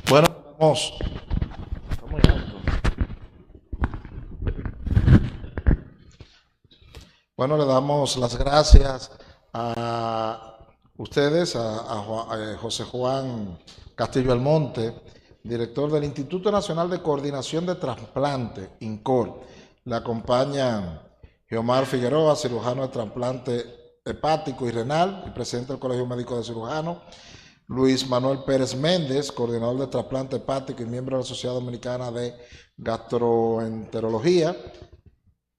Bueno, vamos. Está muy alto. Bueno, le damos las gracias a ustedes, a José Juan Castillo Almonte, director del Instituto Nacional de Coordinación de Trasplante, INCOR. Le acompañan Geomar Figueroa, cirujano de trasplante hepático y renal y presidente del Colegio Médico de Cirujanos. Luis Manuel Pérez Méndez, coordinador de trasplante hepático y miembro de la Sociedad Dominicana de Gastroenterología.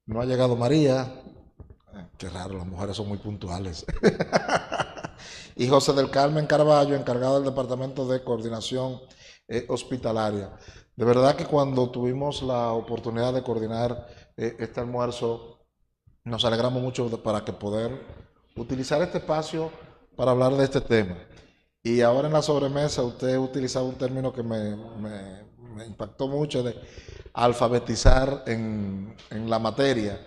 No ha llegado María. Qué raro, las mujeres son muy puntuales. Y José del Carmen Carballo, encargado del Departamento de Coordinación Hospitalaria. De verdad que cuando tuvimos la oportunidad de coordinar este almuerzo, nos alegramos mucho para que poder utilizar este espacio para hablar de este tema. Y ahora en la sobremesa usted utilizaba un término que me impactó mucho, de alfabetizar en la materia.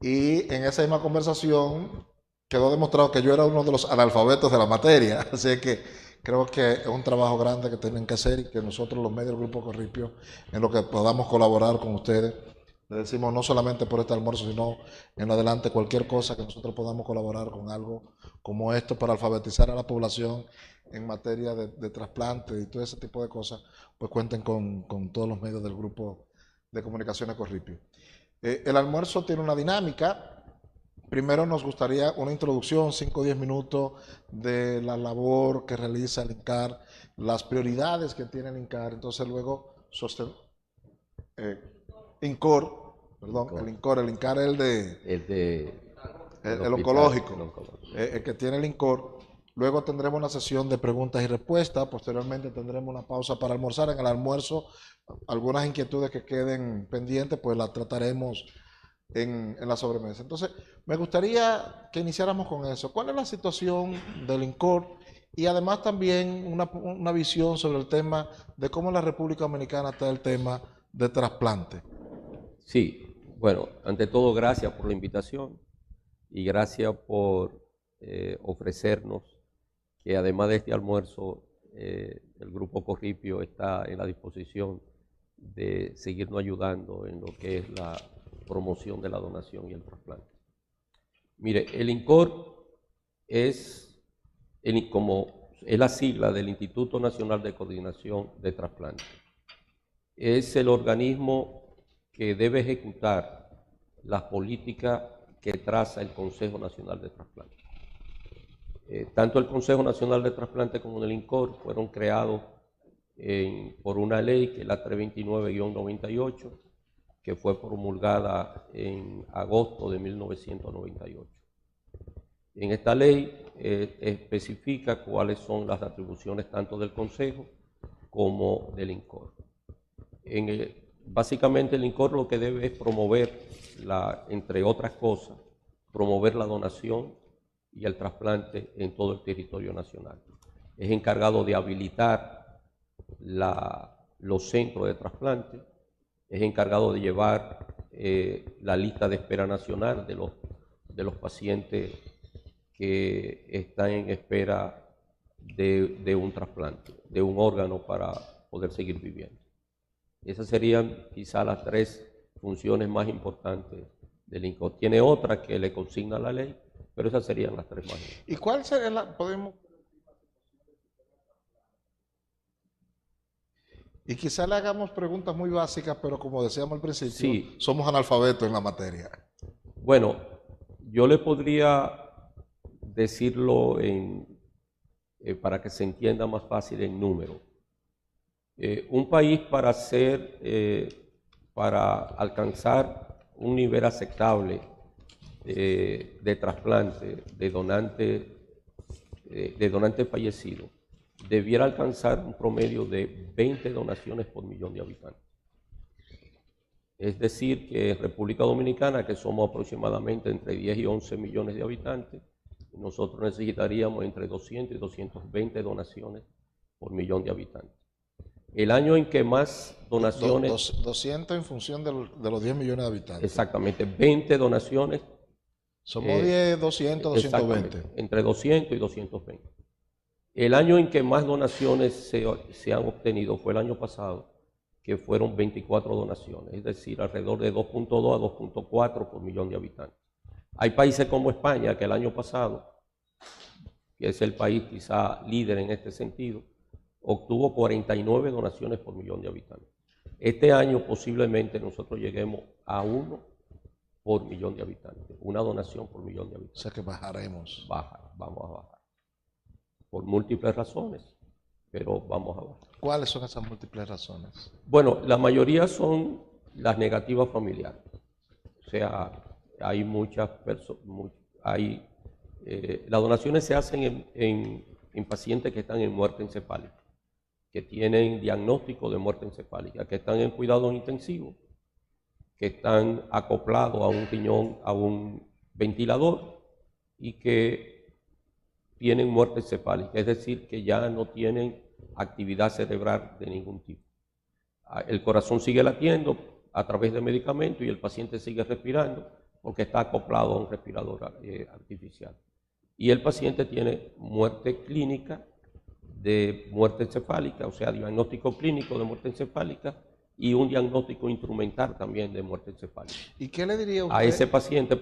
Y en esa misma conversación quedó demostrado que yo era uno de los analfabetos de la materia. Así que creo que es un trabajo grande que tienen que hacer y que nosotros los medios del Grupo Corripio, en lo que podamos colaborar con ustedes, le decimos no solamente por este almuerzo, sino en adelante cualquier cosa que nosotros podamos colaborar con algo como esto para alfabetizar a la población en materia de trasplante y todo ese tipo de cosas, pues cuenten con todos los medios del Grupo de Comunicaciones Corripio. El almuerzo tiene una dinámica. Primero nos gustaría una introducción, 5 o 10 minutos, de la labor que realiza el INCAR, las prioridades que tiene el INCAR. Entonces luego, eh, INCOR, perdón, el INCAR es el oncológico, el que tiene el INCOR. Luego tendremos una sesión de preguntas y respuestas. Posteriormente tendremos una pausa para almorzar. En el almuerzo, algunas inquietudes que queden pendientes, pues las trataremos en la sobremesa. Entonces, me gustaría que iniciáramos con eso. ¿Cuál es la situación del INCOR? Y además también una visión sobre el tema de cómo en la República Dominicana está el tema de trasplante. Sí, bueno, ante todo, gracias por la invitación y gracias por ofrecernos que además de este almuerzo, el Grupo Corripio está en la disposición de seguirnos ayudando en lo que es la promoción de la donación y el trasplante. Mire, el INCOR como es la sigla del Instituto Nacional de Coordinación de Trasplante. Es el organismo que debe ejecutar las políticas que traza el Consejo Nacional de Trasplante. Tanto el Consejo Nacional de Trasplante como el INCOR fueron creados por una ley que es la 329-98, que fue promulgada en agosto de 1998. En esta ley especifica cuáles son las atribuciones tanto del Consejo como del INCOR. Básicamente el INCOR lo que debe es promover, entre otras cosas, promover la donación y el trasplante en todo el territorio nacional. Es encargado de habilitar los centros de trasplante, es encargado de llevar la lista de espera nacional de los pacientes que están en espera de un trasplante, de un órgano para poder seguir viviendo. Esas serían quizás las tres funciones más importantes del INCOR. Tiene otra que le consigna la ley, pero esas serían las tres más importantes. ¿Y cuál sería podemos... Y quizá le hagamos preguntas muy básicas, pero como decíamos al principio, sí, somos analfabetos en la materia. Bueno, yo le podría decirlo para que se entienda más fácil en número. Un país para alcanzar un nivel aceptable de trasplante de donante fallecido debiera alcanzar un promedio de 20 donaciones por millón de habitantes. Es decir, que en República Dominicana, que somos aproximadamente entre 10 y 11 millones de habitantes, nosotros necesitaríamos entre 200 y 220 donaciones por millón de habitantes. El año en que más donaciones... 200 en función de los 10 millones de habitantes. Exactamente, 20 donaciones. Somos 10, 200, 220. Entre 200 y 220. El año en que más donaciones se han obtenido fue el año pasado, que fueron 24 donaciones, es decir, alrededor de 2.2 a 2.4 por millón de habitantes. Hay países como España, que el año pasado, que es el país quizá líder en este sentido, obtuvo 49 donaciones por millón de habitantes. Este año posiblemente nosotros lleguemos a 1 por millón de habitantes, una donación por millón de habitantes. O sea que bajaremos. Vamos a bajar. Por múltiples razones, pero vamos a bajar. ¿Cuáles son esas múltiples razones? Bueno, la mayoría son las negativas familiares. O sea, hay muchas personas, las donaciones se hacen en pacientes que están en muerte encefálica, que tienen diagnóstico de muerte encefálica, que están en cuidados intensivos, que están acoplados a un riñón, a un ventilador y que tienen muerte encefálica, es decir, que ya no tienen actividad cerebral de ningún tipo. El corazón sigue latiendo a través de medicamentos y el paciente sigue respirando porque está acoplado a un respirador artificial. Y el paciente tiene muerte clínica de muerte encefálica, o sea, diagnóstico clínico de muerte encefálica y un diagnóstico instrumental también de muerte encefálica. ¿Y qué le diría usted? A ese paciente,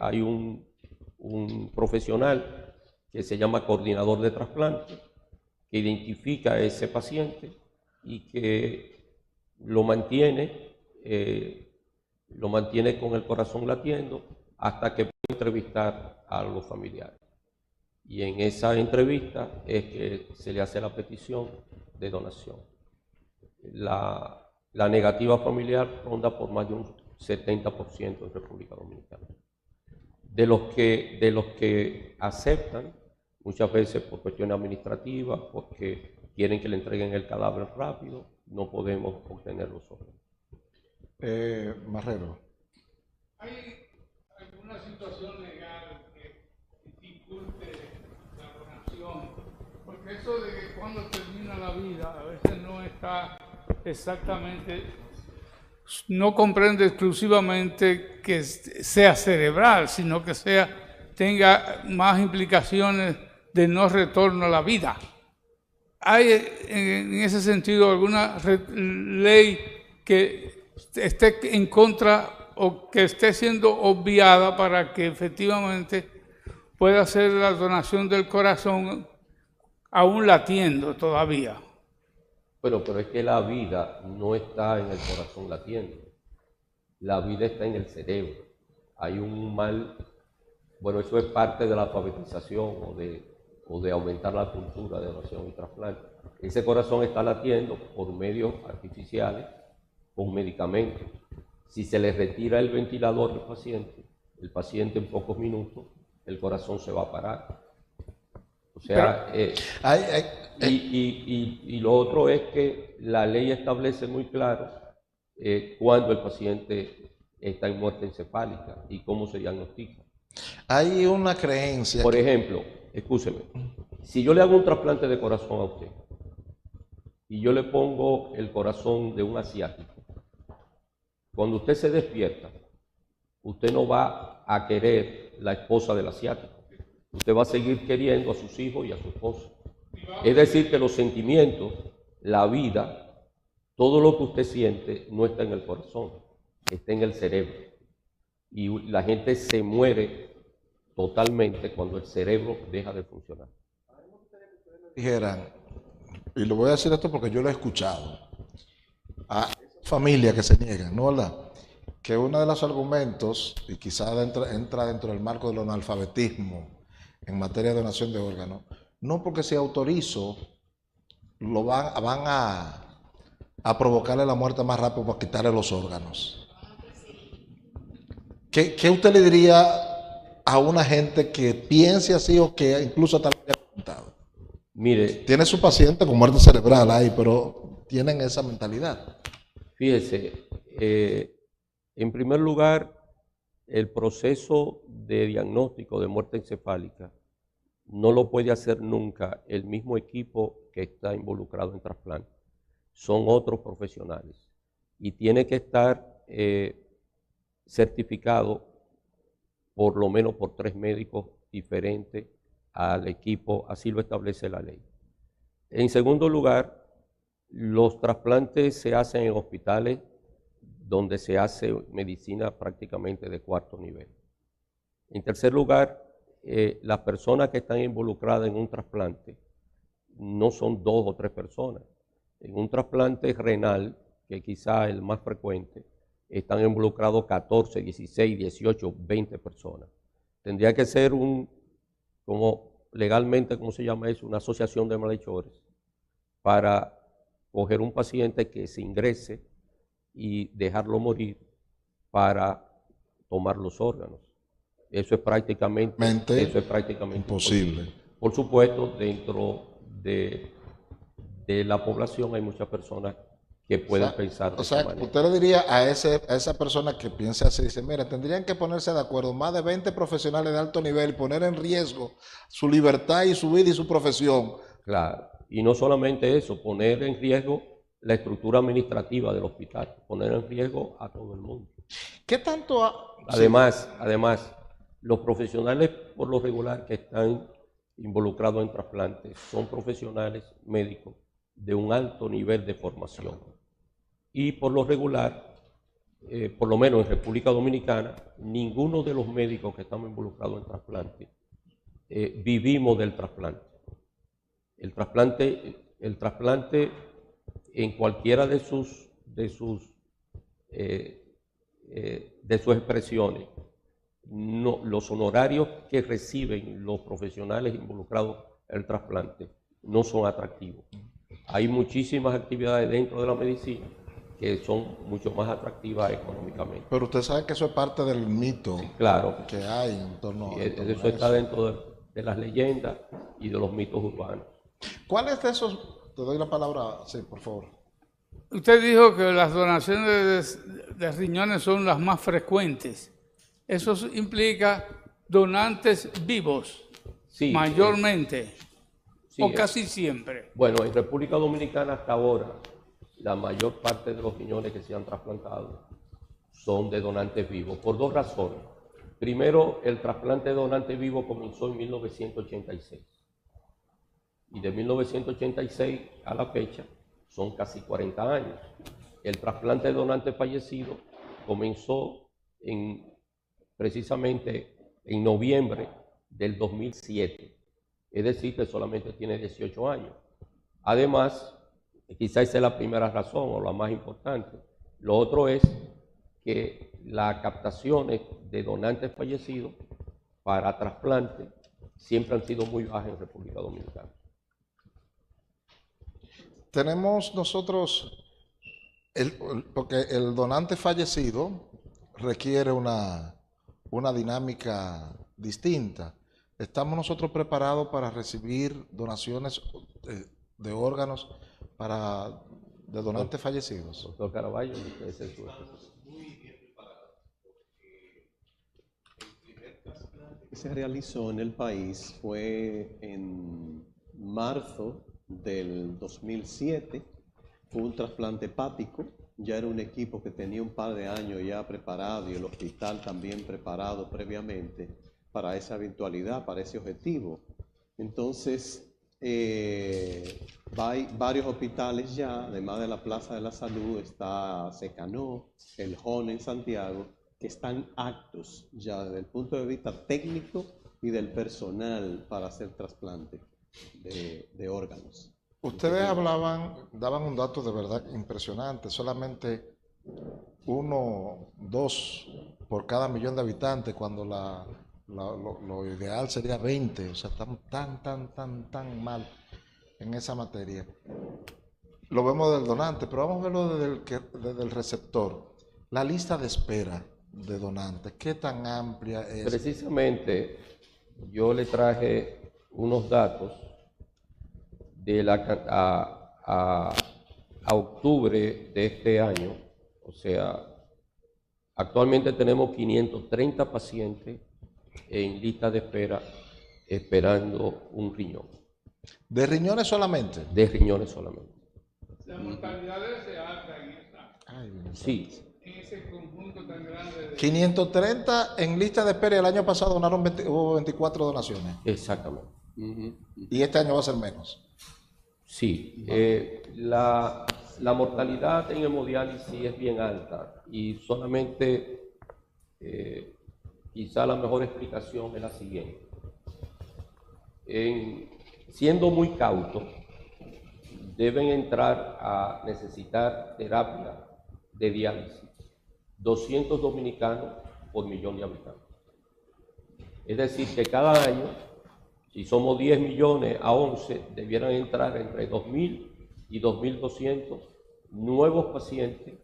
hay un profesional que se llama coordinador de trasplante, que identifica a ese paciente y que lo mantiene con el corazón latiendo hasta que puede entrevistar a los familiares. Y en esa entrevista es que se le hace la petición de donación. La negativa familiar ronda por más de un 70% en República Dominicana. De los que aceptan, muchas veces por cuestiones administrativas, porque quieren que le entreguen el cadáver rápido, no podemos obtener los órganos. Marrero. ¿Hay alguna situación legal que dificulte la donación? Porque eso de que cuando termina la vida a veces no está exactamente, no comprende exclusivamente que sea cerebral, sino que tenga más implicaciones de no retorno a la vida. ¿Hay en ese sentido alguna ley que esté en contra o que esté siendo obviada para que efectivamente pueda hacer la donación del corazón aún latiendo todavía? Bueno, pero es que la vida no está en el corazón latiendo, la vida está en el cerebro. Hay un mal, bueno, eso es parte de la alfabetización o de aumentar la cultura de donación y trasplante. Ese corazón está latiendo por medios artificiales, con medicamentos. Si se le retira el ventilador al el paciente en pocos minutos, el corazón se va a parar. O sea, y lo otro es que la ley establece muy claro cuándo el paciente está en muerte encefálica y cómo se diagnostica. Hay una creencia. Por ejemplo, escúcheme, si yo le hago un trasplante de corazón a usted y yo le pongo el corazón de un asiático, cuando usted se despierta, usted no va a querer la esposa del asiático. Usted va a seguir queriendo a sus hijos y a su esposa. Es decir, que los sentimientos, la vida, todo lo que usted siente no está en el corazón, está en el cerebro. Y la gente se muere totalmente cuando el cerebro deja de funcionar. Dijeran, y lo voy a decir esto porque yo lo he escuchado, a familias que se niegan, ¿no verdad? Que uno de los argumentos, y quizás entra dentro del marco del analfabetismo en materia de donación de órganos, no porque si autorizo, van a provocarle la muerte más rápido para quitarle los órganos. ¿Qué usted le diría a una gente que piense así o que incluso tal vez haya preguntado? Mire, tiene su paciente con muerte cerebral ahí, pero tienen esa mentalidad. Fíjese, en primer lugar, el proceso de diagnóstico de muerte encefálica no lo puede hacer nunca el mismo equipo que está involucrado en trasplante. Son otros profesionales y tiene que estar certificado por lo menos por 3 médicos diferentes al equipo, así lo establece la ley. En segundo lugar, los trasplantes se hacen en hospitales donde se hace medicina prácticamente de cuarto nivel. En tercer lugar, las personas que están involucradas en un trasplante no son 2 o 3 personas. En un trasplante renal, que quizá es el más frecuente, están involucrados 14, 16, 18, 20 personas. Tendría que ser como legalmente, ¿cómo se llama eso? Una asociación de malhechores para coger un paciente que se ingrese y dejarlo morir para tomar los órganos. Eso es prácticamente imposible. Por supuesto, dentro de la población hay muchas personas que pueden pensar de esa manera. Usted le diría a esa persona que piensa así, dice, mira, tendrían que ponerse de acuerdo más de 20 profesionales de alto nivel, poner en riesgo su libertad y su vida y su profesión. Claro, y no solamente eso, poner en riesgo la estructura administrativa del hospital, poner en riesgo a todo el mundo. ¿Qué tanto Además, los profesionales por lo regular que están involucrados en trasplantes son profesionales médicos de un alto nivel de formación. Y por lo regular, por lo menos en República Dominicana, ninguno de los médicos que estamos involucrados en trasplante vivimos del trasplante. El trasplante en cualquiera de sus expresiones, no, los honorarios que reciben los profesionales involucrados en el trasplante no son atractivos. Hay muchísimas actividades dentro de la medicina que son mucho más atractivas económicamente. Pero usted sabe que eso es parte del mito, sí, claro, que hay en torno a eso. Eso está dentro de las leyendas y de los mitos urbanos. ¿Cuáles de esos? Te doy la palabra, sí, por favor. Usted dijo que las donaciones de riñones son las más frecuentes. Eso implica donantes vivos, sí, mayormente, sí, o casi siempre. Bueno, en República Dominicana hasta ahora, la mayor parte de los riñones que se han trasplantado son de donantes vivos, por 2 razones. Primero, el trasplante de donantes vivos comenzó en 1986. Y de 1986 a la fecha son casi 40 años. El trasplante de donantes fallecidos comenzó precisamente en noviembre del 2007. Es decir, que solamente tiene 18 años. Además, quizás esa es la primera razón o la más importante. Lo otro es que las captaciones de donantes fallecidos para trasplante siempre han sido muy bajas en República Dominicana. Tenemos nosotros, porque el donante fallecido requiere una dinámica distinta. ¿Estamos nosotros preparados para recibir donaciones de órganos de donantes fallecidos? Doctor Caraballo, ese es su que se realizó en el país fue en marzo del 2007, fue un trasplante hepático, ya era un equipo que tenía un par de años ya preparado y el hospital también preparado previamente para esa eventualidad, para ese objetivo. Entonces, hay varios hospitales ya, además de la Plaza de la Salud, está Secanó, el JON en Santiago, que están aptos ya desde el punto de vista técnico y del personal para hacer trasplante de órganos. Ustedes daban un dato de verdad impresionante, solamente 1, 2 por cada millón de habitantes, cuando lo ideal sería 20, o sea, estamos tan mal en esa materia. Lo vemos del donante, pero vamos a verlo desde el receptor. La lista de espera de donantes, ¿qué tan amplia es? Precisamente, yo le traje unos datos de a octubre de este año, o sea, actualmente tenemos 530 pacientes en lista de espera esperando un riñón. ¿De riñones solamente? De riñones solamente. La mortalidad es alta en esta. Sí. En ese conjunto tan grande. 530 en lista de espera y el año pasado hubo 24 donaciones. Exactamente. Y este año va a ser menos. Sí, la mortalidad en hemodiálisis es bien alta y solamente quizá la mejor explicación es la siguiente. Siendo muy cautos, deben entrar a necesitar terapia de diálisis 200 dominicanos por millón de habitantes. Es decir, que cada año, si somos 10 millones a 11, debieran entrar entre 2.000 y 2.200 nuevos pacientes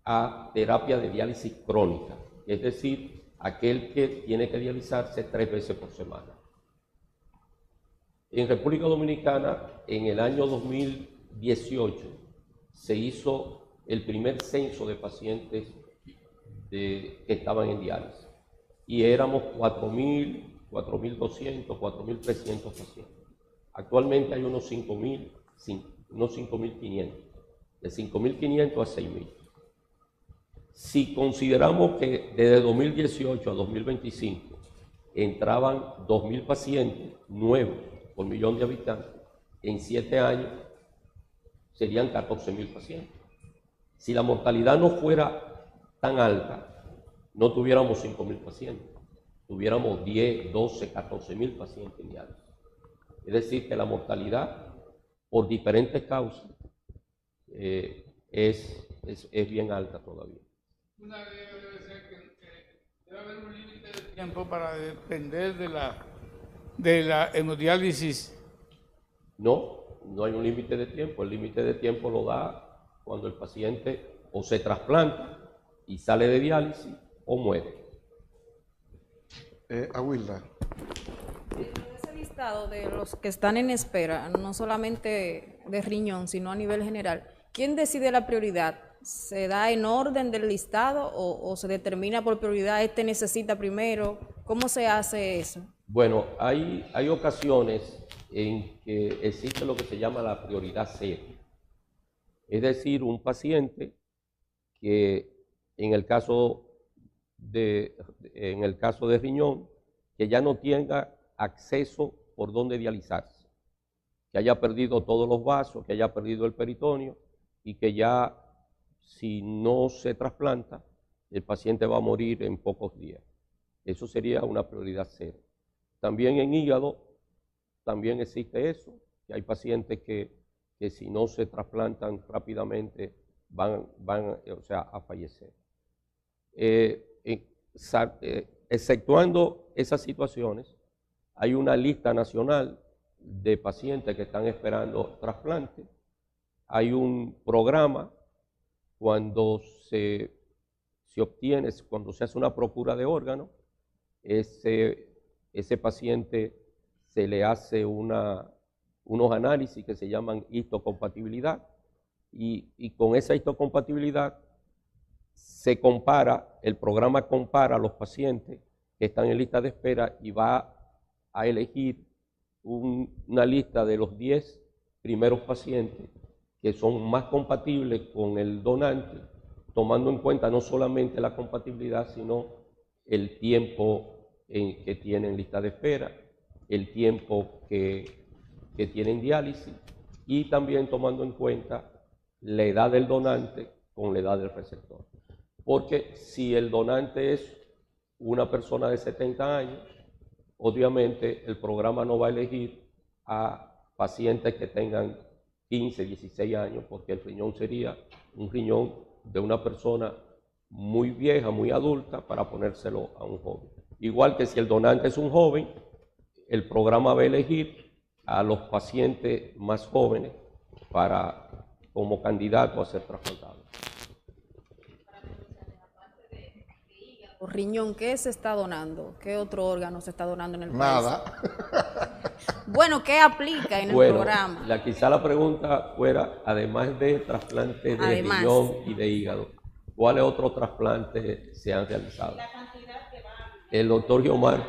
a terapia de diálisis crónica, es decir, aquel que tiene que dializarse 3 veces por semana. En República Dominicana, en el año 2018, se hizo el primer censo de pacientes que estaban en diálisis y éramos 4.000, 4.200, 4.300 pacientes. Actualmente hay unos 5.500, de 5.500 a 6.000. Si consideramos que desde 2018 a 2025 entraban 2.000 pacientes nuevos por millón de habitantes, en 7 años serían 14.000 pacientes. Si la mortalidad no fuera tan alta, no tuviéramos 5.000 pacientes, tuviéramos 10, 12, 14.000 pacientes en diálisis. Es decir, que la mortalidad, por diferentes causas, es bien alta todavía. Una debe ser que debe haber un límite de tiempo para depender de la hemodiálisis. No hay un límite de tiempo. El límite de tiempo lo da cuando el paciente o se trasplanta y sale de diálisis o muere. Aguilda. Ese listado de los que están en espera, no solamente de riñón, sino a nivel general, ¿quién decide la prioridad? ¿Se da en orden del listado o se determina por prioridad, este necesita primero? ¿Cómo se hace eso? Bueno, hay ocasiones en que existe lo que se llama la prioridad cero. Es decir, un paciente que en el caso de riñón, que ya no tenga acceso por donde dializarse, que haya perdido todos los vasos, que haya perdido el peritoneo y que ya, si no se trasplanta, el paciente va a morir en pocos días. Eso sería una prioridad cero. También en hígado, también existe eso, que hay pacientes que si no se trasplantan rápidamente van a fallecer. Exceptuando esas situaciones, hay una lista nacional de pacientes que están esperando trasplante. Hay un programa cuando se obtiene, cuando se hace una procura de órganos, ese paciente se le hace unos análisis que se llaman histocompatibilidad y con esa histocompatibilidad se compara, el programa compara a los pacientes que están en lista de espera y va a elegir una lista de los 10 primeros pacientes que son más compatibles con el donante, tomando en cuenta no solamente la compatibilidad, sino el tiempo que tienen lista de espera, el tiempo que tienen diálisis y también tomando en cuenta la edad del donante con la edad del receptor. Porque si el donante es una persona de 70 años, obviamente el programa no va a elegir a pacientes que tengan 15, 16 años, porque el riñón sería un riñón de una persona muy vieja, muy adulta, para ponérselo a un joven. Igual que si el donante es un joven, el programa va a elegir a los pacientes más jóvenes como candidato a ser trasplantados. Riñón, ¿qué se está donando? ¿Qué otro órgano se está donando en el país? Nada. Bueno, ¿qué aplica en el programa? Quizá la pregunta fuera, además de trasplante de riñón y de hígado, ¿cuáles otros trasplantes se han realizado? El doctor Guiomar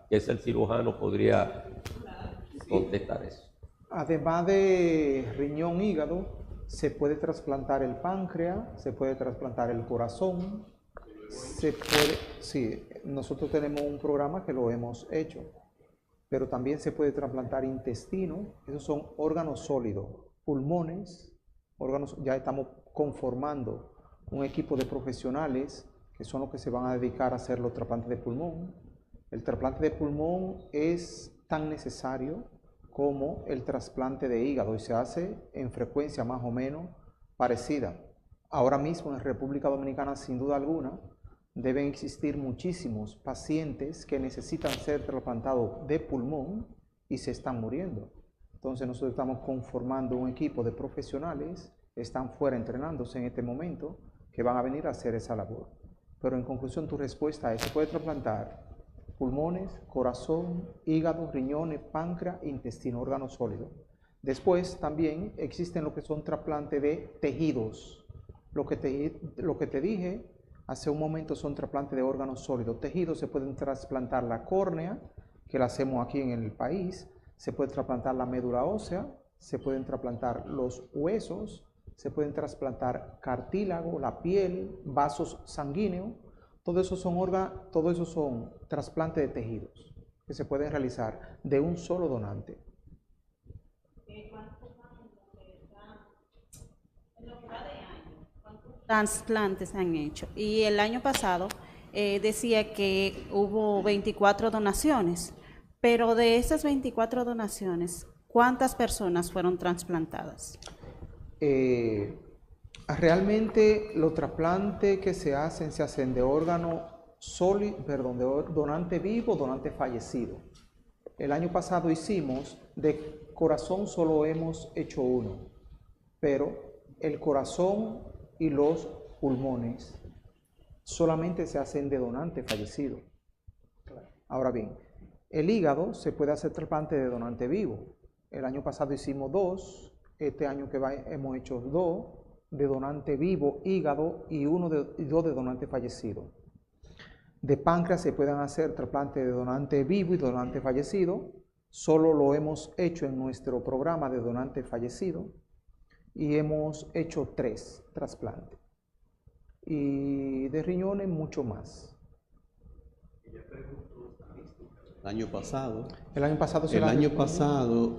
que es el cirujano, podría contestar eso. Además de riñón, hígado, se puede trasplantar el páncreas, se puede trasplantar el corazón. Sí, nosotros tenemos un programa que lo hemos hecho. pero también se puede trasplantar intestino, esos son órganos sólidos, pulmones, órganos, ya estamos conformando un equipo de profesionales que son los que se van a dedicar a hacer los trasplantes de pulmón. El trasplante de pulmón es tan necesario como el trasplante de hígado y se hace en frecuencia más o menos parecida. Ahora mismo en República Dominicana, sin duda alguna, deben existir muchísimos pacientes que necesitan ser trasplantados de pulmón y se están muriendo. Entonces nosotros estamos conformando un equipo de profesionales, están fuera entrenándose en este momento, que van a venir a hacer esa labor. Pero en conclusión, tu respuesta es: se puede trasplantar pulmones, corazón, hígado, riñones, páncreas, intestino, órganos sólidos. Después también existen lo que son trasplantes de tejidos. Lo que te dije hace un momento son trasplantes de órganos sólidos. Tejidos: se pueden trasplantar la córnea, que la hacemos aquí en el país, se puede trasplantar la médula ósea, se pueden trasplantar los huesos, se pueden trasplantar cartílago, la piel, vasos sanguíneos. Todo eso son trasplantes de tejidos que se pueden realizar de un solo donante. Trasplantes se han hecho. Y el año pasado decía que hubo 24 donaciones, pero de esas 24 donaciones, ¿cuántas personas fueron trasplantadas? Realmente los trasplantes que se hacen de órgano sólido, perdón, de donante vivo, donante fallecido. El año pasado hicimos, de corazón solo hemos hecho uno, pero el corazón y los pulmones solamente se hacen de donante fallecido. Ahora bien, el hígado se puede hacer trasplante de donante vivo. El año pasado hicimos 2, este año que va hemos hecho 2 de donante vivo, hígado, y 2 de donante fallecido. De páncreas se pueden hacer trasplantes de donante vivo y donante fallecido. Solo lo hemos hecho en nuestro programa de donante fallecido y hemos hecho 3 trasplantes. Y de riñones mucho más. El año pasado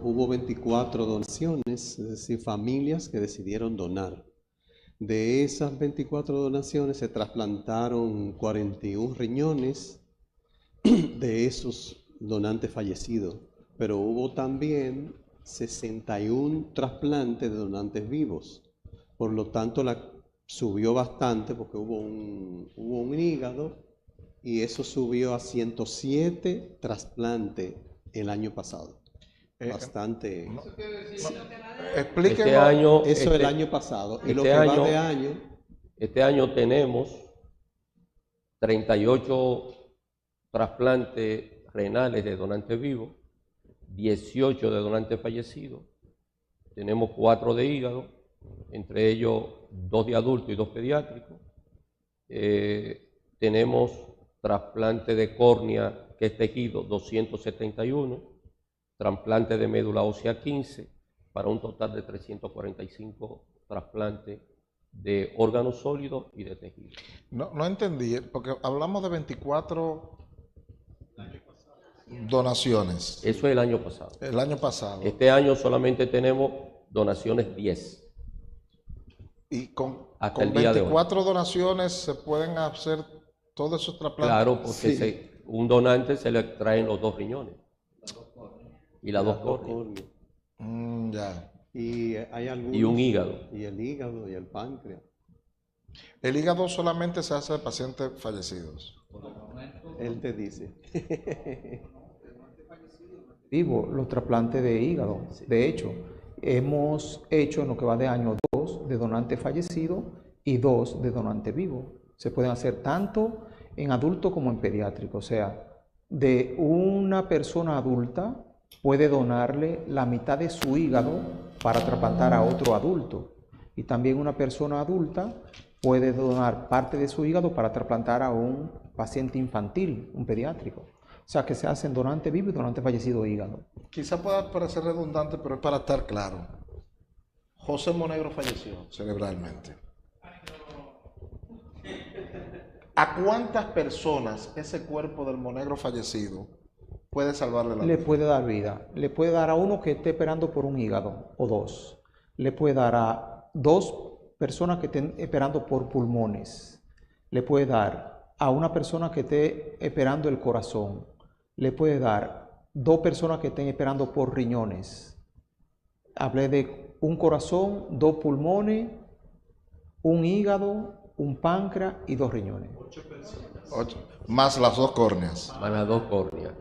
hubo 24 donaciones, es decir, familias que decidieron donar. De esas 24 donaciones se trasplantaron 41 riñones de esos donantes fallecidos, pero hubo también 61 trasplantes de donantes vivos. Por lo tanto, subió bastante porque hubo un hígado y eso subió a 107 trasplantes el año pasado. Bastante. Explíquenlo. Eso el año pasado. Y lo que va de año. Este año tenemos 38 trasplantes renales de donantes vivos, 18 de donantes fallecidos, tenemos 4 de hígado, entre ellos 2 de adultos y 2 pediátricos. Tenemos trasplante de córnea, que es tejido, 271, trasplante de médula ósea 15, para un total de 345 trasplantes de órganos sólidos y de tejido. No entendí, porque hablamos de 24 donaciones. Eso es el año pasado. El año pasado. Este año solamente tenemos donaciones 10. Y con Hasta el día de hoy. 24 donaciones se pueden hacer todos esos trasplantes. Claro, porque un donante se le traen los 2 riñones y las 2 córneas. Ya. Y hay algunos, y un hígado. Y el hígado y el páncreas. El hígado solamente se hace de pacientes fallecidos. Él te dice. Vivo los trasplantes de hígado. De hecho, hemos hecho en lo que va de año 2 de donante fallecido y 2 de donante vivo. Se pueden hacer tanto en adulto como en pediátrico. O sea, de una persona adulta puede donarle la mitad de su hígado para trasplantar a otro adulto. Y también una persona adulta puede donar parte de su hígado para trasplantar a un paciente infantil, un pediátrico. O sea, que se hacen donante vivo y donante fallecido de hígado. Quizá pueda parecer redundante, pero es para estar claro. José Monegro falleció cerebralmente. ¿A cuántas personas ese cuerpo del Monegro fallecido puede salvarle la le vida. puede dar vida. Le puede dar a uno que esté esperando por un hígado o dos. Le puede dar a dos personas que estén esperando por pulmones. Le puede dar a una persona que esté esperando el corazón. Le puede dar dos personas que estén esperando por riñones. Hablé de un corazón, dos pulmones, un hígado, un páncreas y dos riñones. 8, más las 2 córneas. Van a 2 córneas.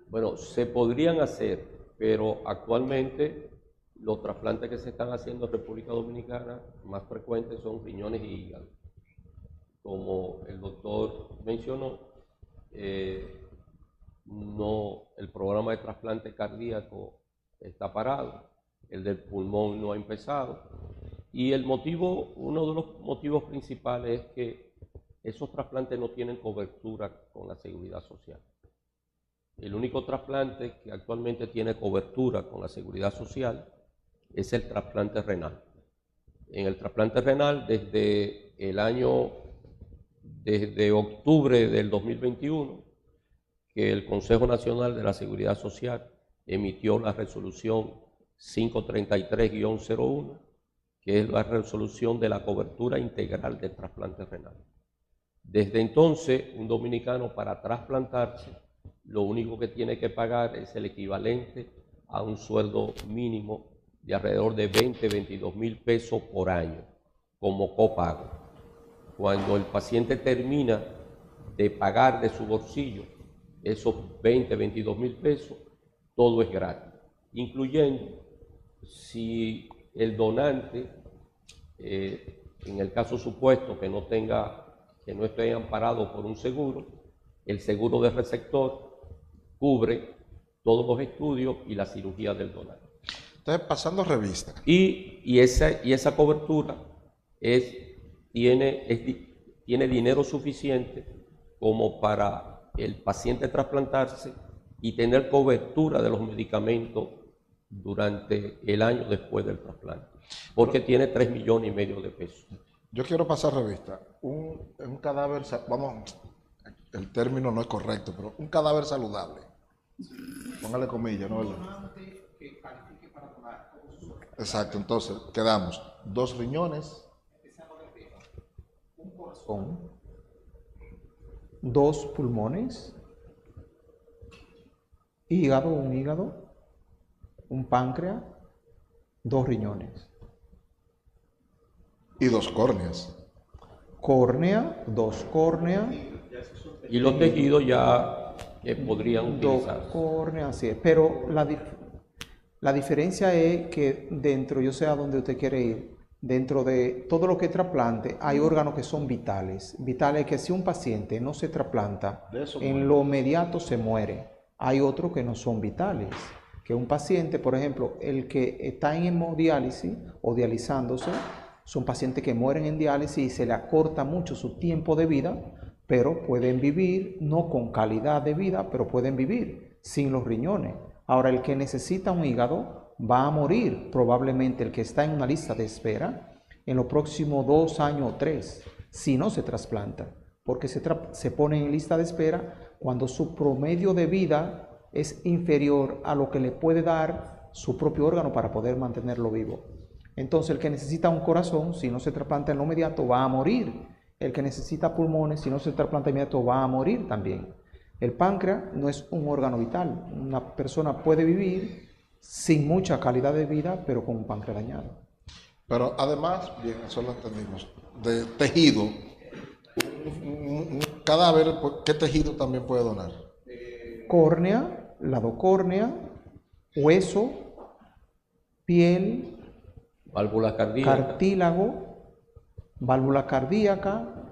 Bueno, se podrían hacer, pero actualmente los trasplantes que se están haciendo en República Dominicana más frecuentes son riñones y hígado. Como el doctor mencionó, el programa de trasplante cardíaco está parado, el del pulmón no ha empezado, y uno de los motivos principales es que esos trasplantes no tienen cobertura con la Seguridad Social. El único trasplante que actualmente tiene cobertura con la Seguridad Social es el trasplante renal. En el trasplante renal, desde octubre del 2021, que el Consejo Nacional de la Seguridad Social emitió la resolución 533-01, que es la resolución de la cobertura integral del trasplante renal. Desde entonces, un dominicano para trasplantarse, lo único que tiene que pagar es el equivalente a un sueldo mínimo de alrededor de 22 mil pesos por año como copago. Cuando el paciente termina de pagar de su bolsillo esos 22 mil pesos, todo es gratis, incluyendo si el donante, en el caso supuesto que no esté amparado por un seguro, el seguro de receptor cubre todos los estudios y la cirugía del donante. Entonces, pasando revista. Y esa cobertura tiene dinero suficiente como para el paciente trasplantarse y tener cobertura de los medicamentos durante el año después del trasplante, porque tiene 3,5 millones de pesos. Yo quiero pasar revista. Un cadáver, vamos, el término no es correcto, pero un cadáver saludable. Póngale comillas, ¿no? Exacto, entonces quedamos 2 riñones, Un corazón, 2 pulmones, un hígado, un páncreas, 2 riñones. y 2 córneas. Córnea, 2 córneas. Y los tejidos ya podrían 2 utilizarse. córneas, así es. Pero la diferencia es que dentro, yo sé a dónde usted quiere ir, dentro de todo lo que es trasplante, hay órganos que son vitales. Vitales que si un paciente no se trasplanta, en lo inmediato se muere. Hay otros que no son vitales. Que un paciente, por ejemplo, el que está en hemodiálisis o dializándose, son pacientes que mueren en diálisis y se le acorta mucho su tiempo de vida, pero pueden vivir, no con calidad de vida, pero pueden vivir sin los riñones. Ahora, el que necesita un hígado va a morir, probablemente el que está en una lista de espera, en los próximos 2 años o 3, si no se trasplanta, porque se pone en lista de espera cuando su promedio de vida es inferior a lo que le puede dar su propio órgano para poder mantenerlo vivo. Entonces, el que necesita un corazón, si no se trasplanta en lo inmediato, va a morir. El que necesita pulmones, si no se trasplanta en inmediato, va a morir también. El páncreas no es un órgano vital. Una persona puede vivir sin mucha calidad de vida, pero con un páncreas dañado. Pero además, bien, eso lo entendimos, de tejido, un cadáver, ¿qué tejido también puede donar? Córnea, lado córnea, hueso, piel, Válvula cardíaca. cartílago, válvula cardíaca,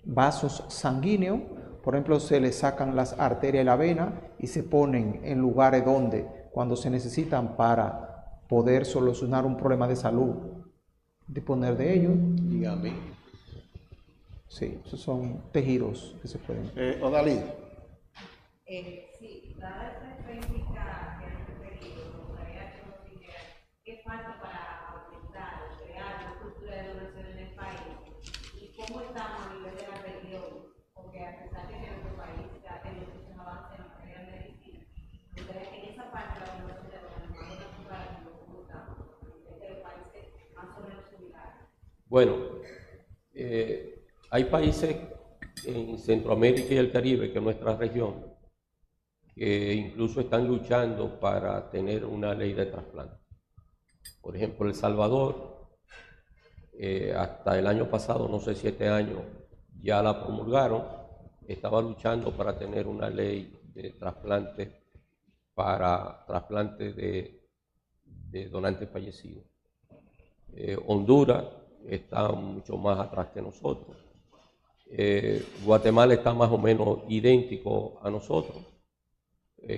vasos sanguíneos. Por ejemplo, se le sacan las arterias y la vena y se ponen en lugares donde, cuando se necesitan para poder solucionar un problema de salud, disponer de ellos. Dígame. Sí, esos son tejidos que se pueden. Odalí. Sí, dada esta estadística que han referido, me gustaría que nos dijeran qué falta para aumentar o crear un estamos a nivel de la región, porque a pesar de que nuestro país ya tiene muchos avances en materia de medicina, en esa parte de la universidad nos vamos a comparar cómo estamos, entre los países más o menos similares. Bueno, hay países en Centroamérica y el Caribe, que es nuestra región, que incluso están luchando para tener una ley de trasplante. Por ejemplo, El Salvador, hasta el año pasado, no sé si este año ya la promulgaron, estaba luchando para tener una ley de trasplante para trasplante de donantes fallecidos. Honduras está mucho más atrás que nosotros. Guatemala está más o menos idéntico a nosotros,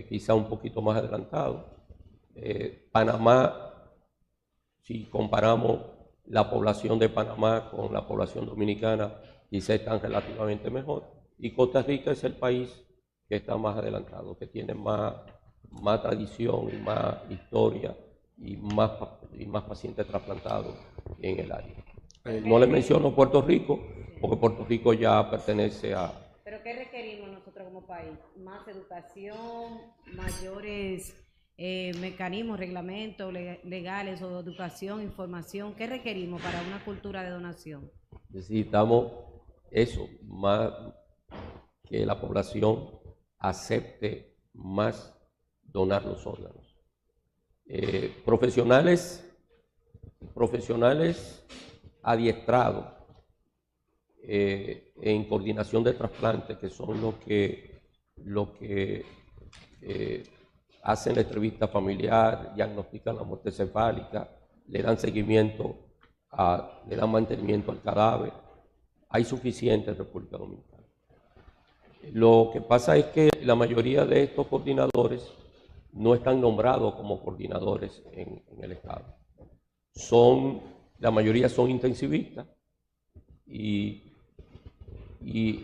quizá un poquito más adelantado. Panamá, si comparamos la población de Panamá con la población dominicana, quizá están relativamente mejor. Y Costa Rica es el país que está más adelantado, que tiene más tradición y más historia y más pacientes trasplantados en el área. No le menciono Puerto Rico, porque Puerto Rico ya pertenece a... ¿Pero qué requerimos nosotros como país? ¿Más educación, mayores mecanismos, reglamentos legales o educación, información? ¿Qué requerimos para una cultura de donación? Necesitamos eso, más que la población acepte más donar los órganos. Profesionales adiestrados en coordinación de trasplantes, que son los que hacen la entrevista familiar, diagnostican la muerte cefálica, le dan seguimiento, le dan mantenimiento al cadáver. Hay suficiente en República Dominicana. Lo que pasa es que la mayoría de estos coordinadores no están nombrados como coordinadores en el Estado. La mayoría son intensivistas y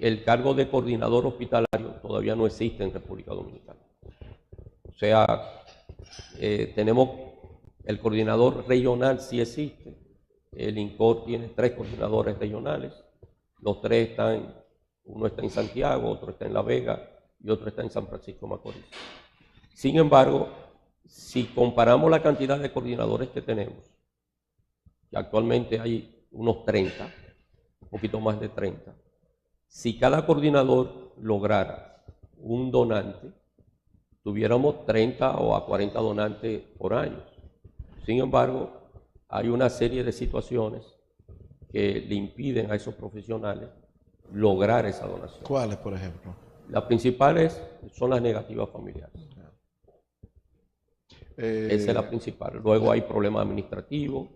el cargo de coordinador hospitalario todavía no existe en República Dominicana. O sea, tenemos el coordinador regional, sí existe. El INCOR tiene 3 coordinadores regionales. Los 3 están, uno está en Santiago, otro está en La Vega y otro está en San Francisco de Macorís. Sin embargo, si comparamos la cantidad de coordinadores que tenemos, que actualmente hay unos 30, un poquito más de 30, si cada coordinador lograra un donante, tuviéramos 30 o a 40 donantes por año. Sin embargo, hay una serie de situaciones que le impiden a esos profesionales lograr esa donación. ¿Cuáles, por ejemplo? Las principales son las negativas familiares. Esa es la principal. Luego hay problemas administrativos,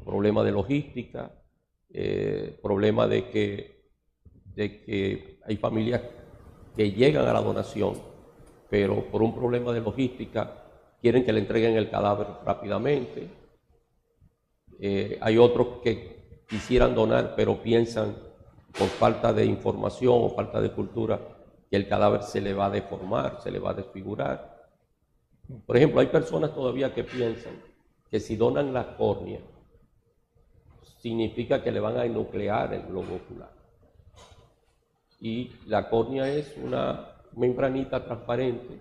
problemas de logística, problemas de que hay familias que llegan a la donación, pero por un problema de logística quieren que le entreguen el cadáver rápidamente. Hay otros que quisieran donar, pero piensan por falta de información o falta de cultura que el cadáver se le va a deformar, se le va a desfigurar. Por ejemplo, hay personas todavía que piensan que si donan la córnea, significa que le van a enuclear el globo ocular. Y la córnea es una membranita transparente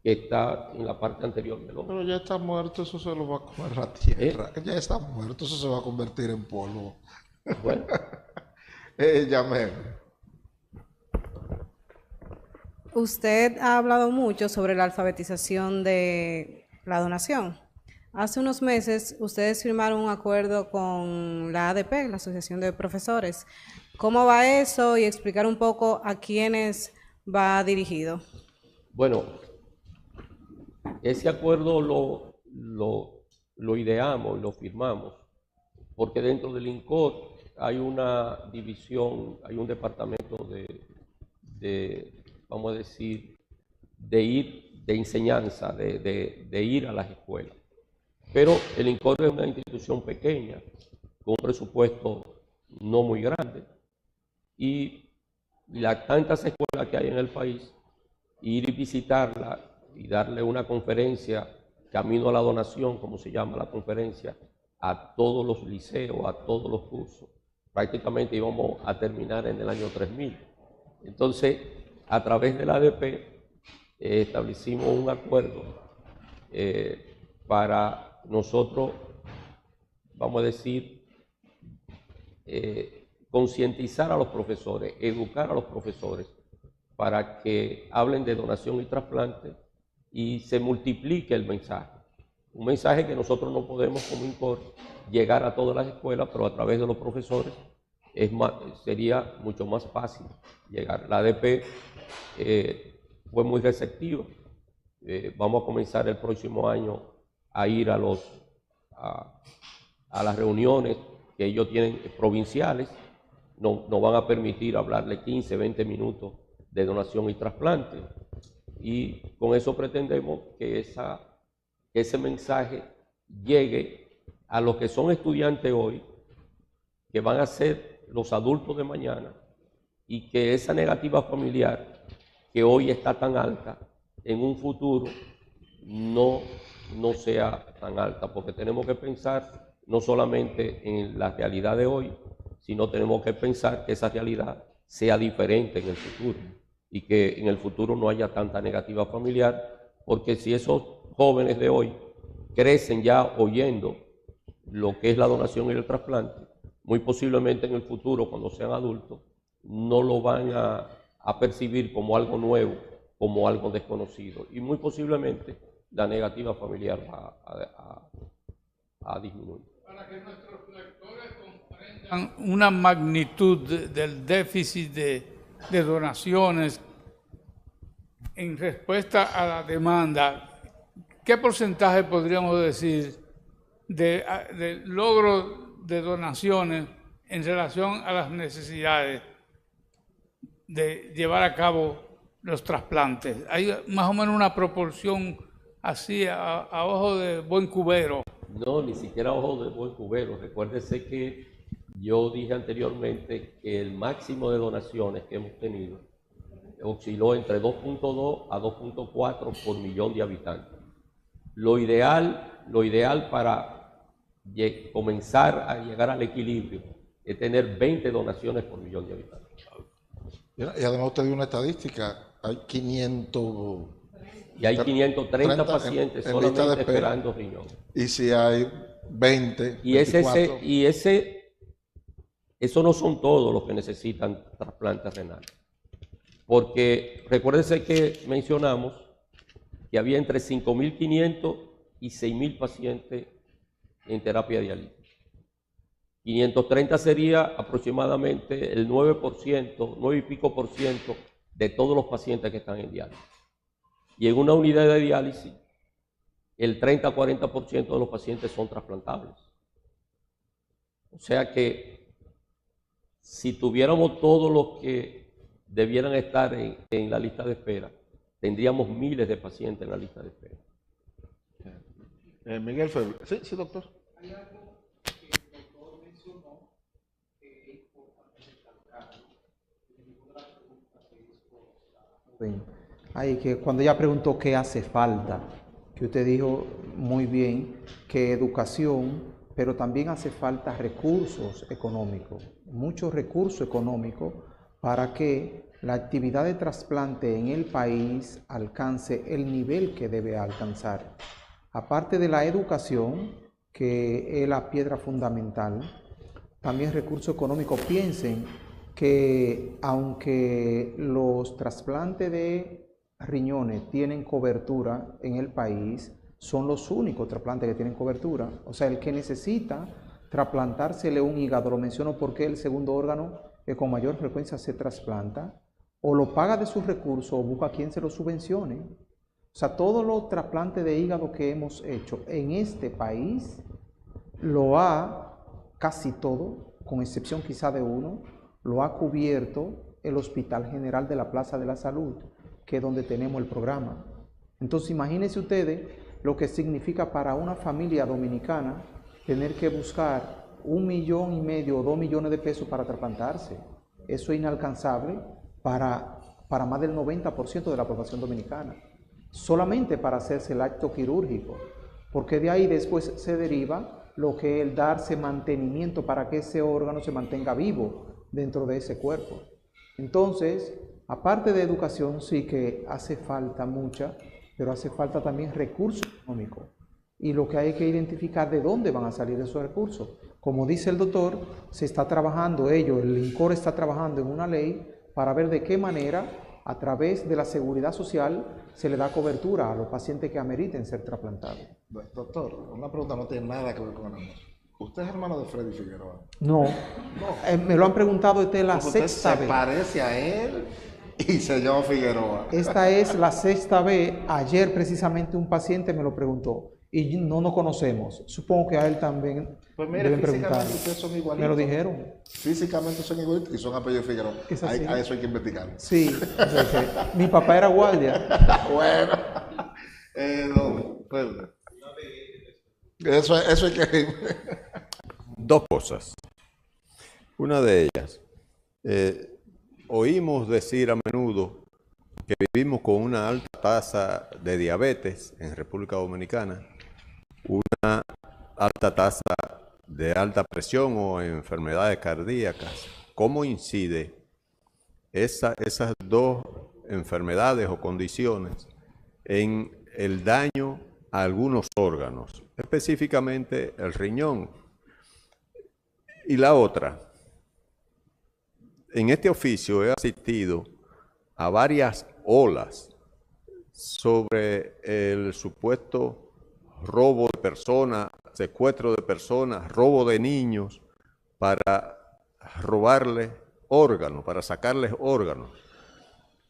que está en la parte anterior del ojo. Pero ya está muerto, eso se lo va a comer la tierra. Ya está muerto, eso se va a convertir en polvo. Bueno. Yamel. Usted ha hablado mucho sobre la alfabetización de la donación. Hace unos meses ustedes firmaron un acuerdo con la ADP, la Asociación de Profesores. ¿Cómo va eso? Y explicar un poco a quiénes va dirigido. Bueno, ese acuerdo lo ideamos, lo firmamos, porque dentro del INCOR hay una división, hay un departamento vamos a decir, de enseñanza, de ir a las escuelas. Pero el INCOR es una institución pequeña, con un presupuesto no muy grande, y las tantas escuelas que hay en el país, ir y visitarla y darle una conferencia, Camino a la Donación, como se llama la conferencia, a todos los liceos, a todos los cursos, prácticamente íbamos a terminar en el año 3000. Entonces, a través de la ADP establecimos un acuerdo para nosotros, vamos a decir, concientizar a los profesores, educar a los profesores para que hablen de donación y trasplante y se multiplique el mensaje. Un mensaje que nosotros no podemos como INCOR llegar a todas las escuelas, pero a través de los profesores sería mucho más fácil llegar. La ADP fue muy receptiva. Vamos a comenzar el próximo año a ir a las reuniones que ellos tienen provinciales. Nos van a permitir hablarle 15, 20 minutos de donación y trasplante. Y con eso pretendemos que ese mensaje llegue a los que son estudiantes hoy, que van a ser los adultos de mañana, y que esa negativa familiar que hoy está tan alta, en un futuro no sea tan alta, porque tenemos que pensar no solamente en la realidad de hoy, sino tenemos que pensar que esa realidad sea diferente en el futuro y que en el futuro no haya tanta negativa familiar, porque si esos jóvenes de hoy crecen ya oyendo lo que es la donación y el trasplante, muy posiblemente en el futuro, cuando sean adultos, no lo van a percibir como algo nuevo, como algo desconocido, y muy posiblemente la negativa familiar va a disminuir. Para que nuestros lectores comprendan una magnitud del déficit de donaciones en respuesta a la demanda, ¿qué porcentaje podríamos decir de logro de donaciones en relación a las necesidades de llevar a cabo los trasplantes? ¿Hay más o menos una proporción así a ojo de buen cubero? No, ni siquiera a ojo de buen cubero. Recuérdese que yo dije anteriormente que el máximo de donaciones que hemos tenido osciló entre 2.2 a 2.4 por millón de habitantes. Lo ideal para comenzar a llegar al equilibrio es tener 20 donaciones por millón de habitantes. Y además usted dio una estadística, hay 500... Y hay 530 pacientes en lista de solamente espera, esperando riñón. Y si hay 20, Y 24... eso no son todos los que necesitan trasplante renal. Porque recuérdense que mencionamos que había entre 5.500 y 6.000 pacientes en terapia dialítica. 530 sería aproximadamente el 9%, 9 y pico por ciento de todos los pacientes que están en diálisis. Y en una unidad de diálisis, el 30-40% de los pacientes son trasplantables. O sea que si tuviéramos todos los que debieran estar en la lista de espera, tendríamos miles de pacientes en la lista de espera. Miguel Feble. Sí, doctor. Hay algo que el doctor mencionó que es importante destacar. Ahí que cuando ella preguntó qué hace falta, que usted dijo muy bien que educación, pero también hace falta recursos económicos, muchos recursos económicos para que la actividad de trasplante en el país alcance el nivel que debe alcanzar. Aparte de la educación, que es la piedra fundamental, también recursos económicos. Piensen que aunque los trasplantes de riñones tienen cobertura en el país, son los únicos trasplantes que tienen cobertura. O sea, el que necesita trasplantársele un hígado, lo menciono porque es el segundo órgano que con mayor frecuencia se trasplanta, o lo paga de sus recursos o busca a quien se lo subvencione. O sea, todos los trasplantes de hígado que hemos hecho en este país, casi todo, con excepción quizá de uno, lo ha cubierto el Hospital General de la Plaza de la Salud, que es donde tenemos el programa. Entonces, imagínense ustedes lo que significa para una familia dominicana tener que buscar 1,5 millones o 2 millones de pesos para trasplantarse. Eso es inalcanzable para más del 90% de la población dominicana, solamente para hacerse el acto quirúrgico, porque de ahí después se deriva lo que es el darse mantenimiento para que ese órgano se mantenga vivo dentro de ese cuerpo. Entonces, aparte de educación, sí que hace falta mucha, pero hace falta también recursos económicos. Y lo que hay que identificar de dónde van a salir esos recursos. Como dice el doctor, se está trabajando, el INCOR está trabajando en una ley para ver de qué manera, a través de la seguridad social, se le da cobertura a los pacientes que ameriten ser trasplantados. Doctor, una pregunta no tiene nada que ver con el amor. ¿Usted es hermano de Freddy Figueroa? No, me lo han preguntado, esta es la Porque usted sexta se vez. parece a él y se llama Figueroa. Esta es la sexta vez. Ayer precisamente un paciente me lo preguntó y no nos conocemos. Supongo que a él también Pues mire, deben físicamente preguntarle. ustedes son igualitos. Me lo dijeron. Físicamente son igualitos y son apellidos Figueroa. Es así. A eso hay que investigar. Sí, o sea que mi papá era guardia. Bueno, no, espérate. Eso hay que... Dos cosas. Una de ellas, oímos decir a menudo que vivimos con una alta tasa de diabetes en República Dominicana, una alta tasa de alta presión o enfermedades cardíacas. ¿Cómo incide esas dos enfermedades o condiciones en el daño a algunos órganos, específicamente el riñón? Y la otra, en este oficio he asistido a varias olas sobre el supuesto robo de personas, secuestro de personas, robo de niños para robarles órganos, para sacarles órganos.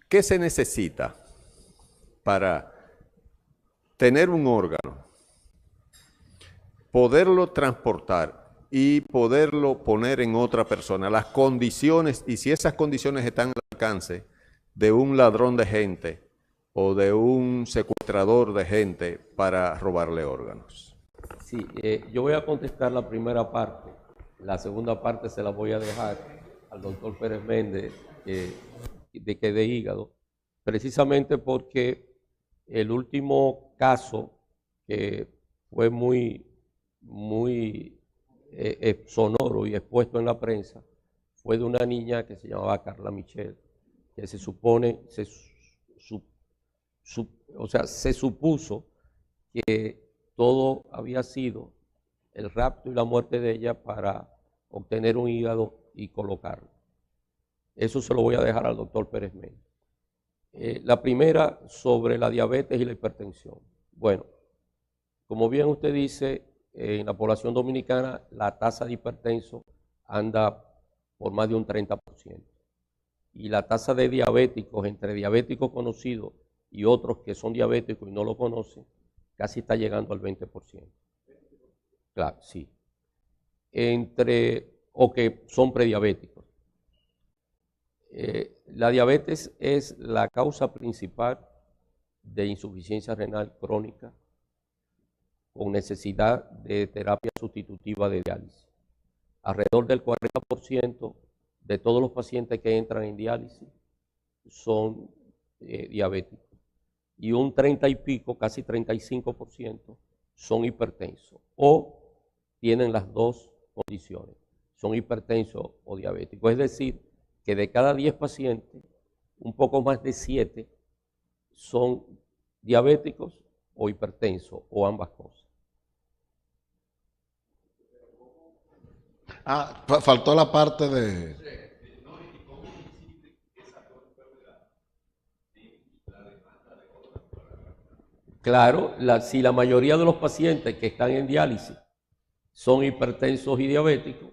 ¿Qué se necesita para tener un órgano, poderlo transportar y poderlo poner en otra persona? Las condiciones, y si esas condiciones están al alcance de un ladrón de gente o de un secuestrador de gente para robarle órganos. Sí, yo voy a contestar la primera parte. La segunda parte se la voy a dejar al doctor Pérez Méndez, de hígado, precisamente porque el último caso que fue muy sonoro y expuesto en la prensa fue de una niña que se llamaba Carla Michel, que se supone, se supuso que todo había sido el rapto y la muerte de ella para obtener un hígado y colocarlo. Eso se lo voy a dejar al doctor Pérez Méndez. La primera, sobre la diabetes y la hipertensión. Bueno, como bien usted dice, en la población dominicana la tasa de hipertensos anda por más de un 30%. Y la tasa de diabéticos, entre diabéticos conocidos y otros que son diabéticos y no lo conocen, casi está llegando al 20%. Claro, sí. O que son prediabéticos. La diabetes es la causa principal de insuficiencia renal crónica con necesidad de terapia sustitutiva de diálisis. Alrededor del 40% de todos los pacientes que entran en diálisis son diabéticos y un 30 y pico, casi 35% son hipertensos o tienen las dos condiciones, son hipertensos o diabéticos. Es decir, que de cada 10 pacientes, un poco más de 7 son diabéticos o hipertensos o ambas cosas. Faltó la parte de... Claro, si la mayoría de los pacientes que están en diálisis son hipertensos y diabéticos,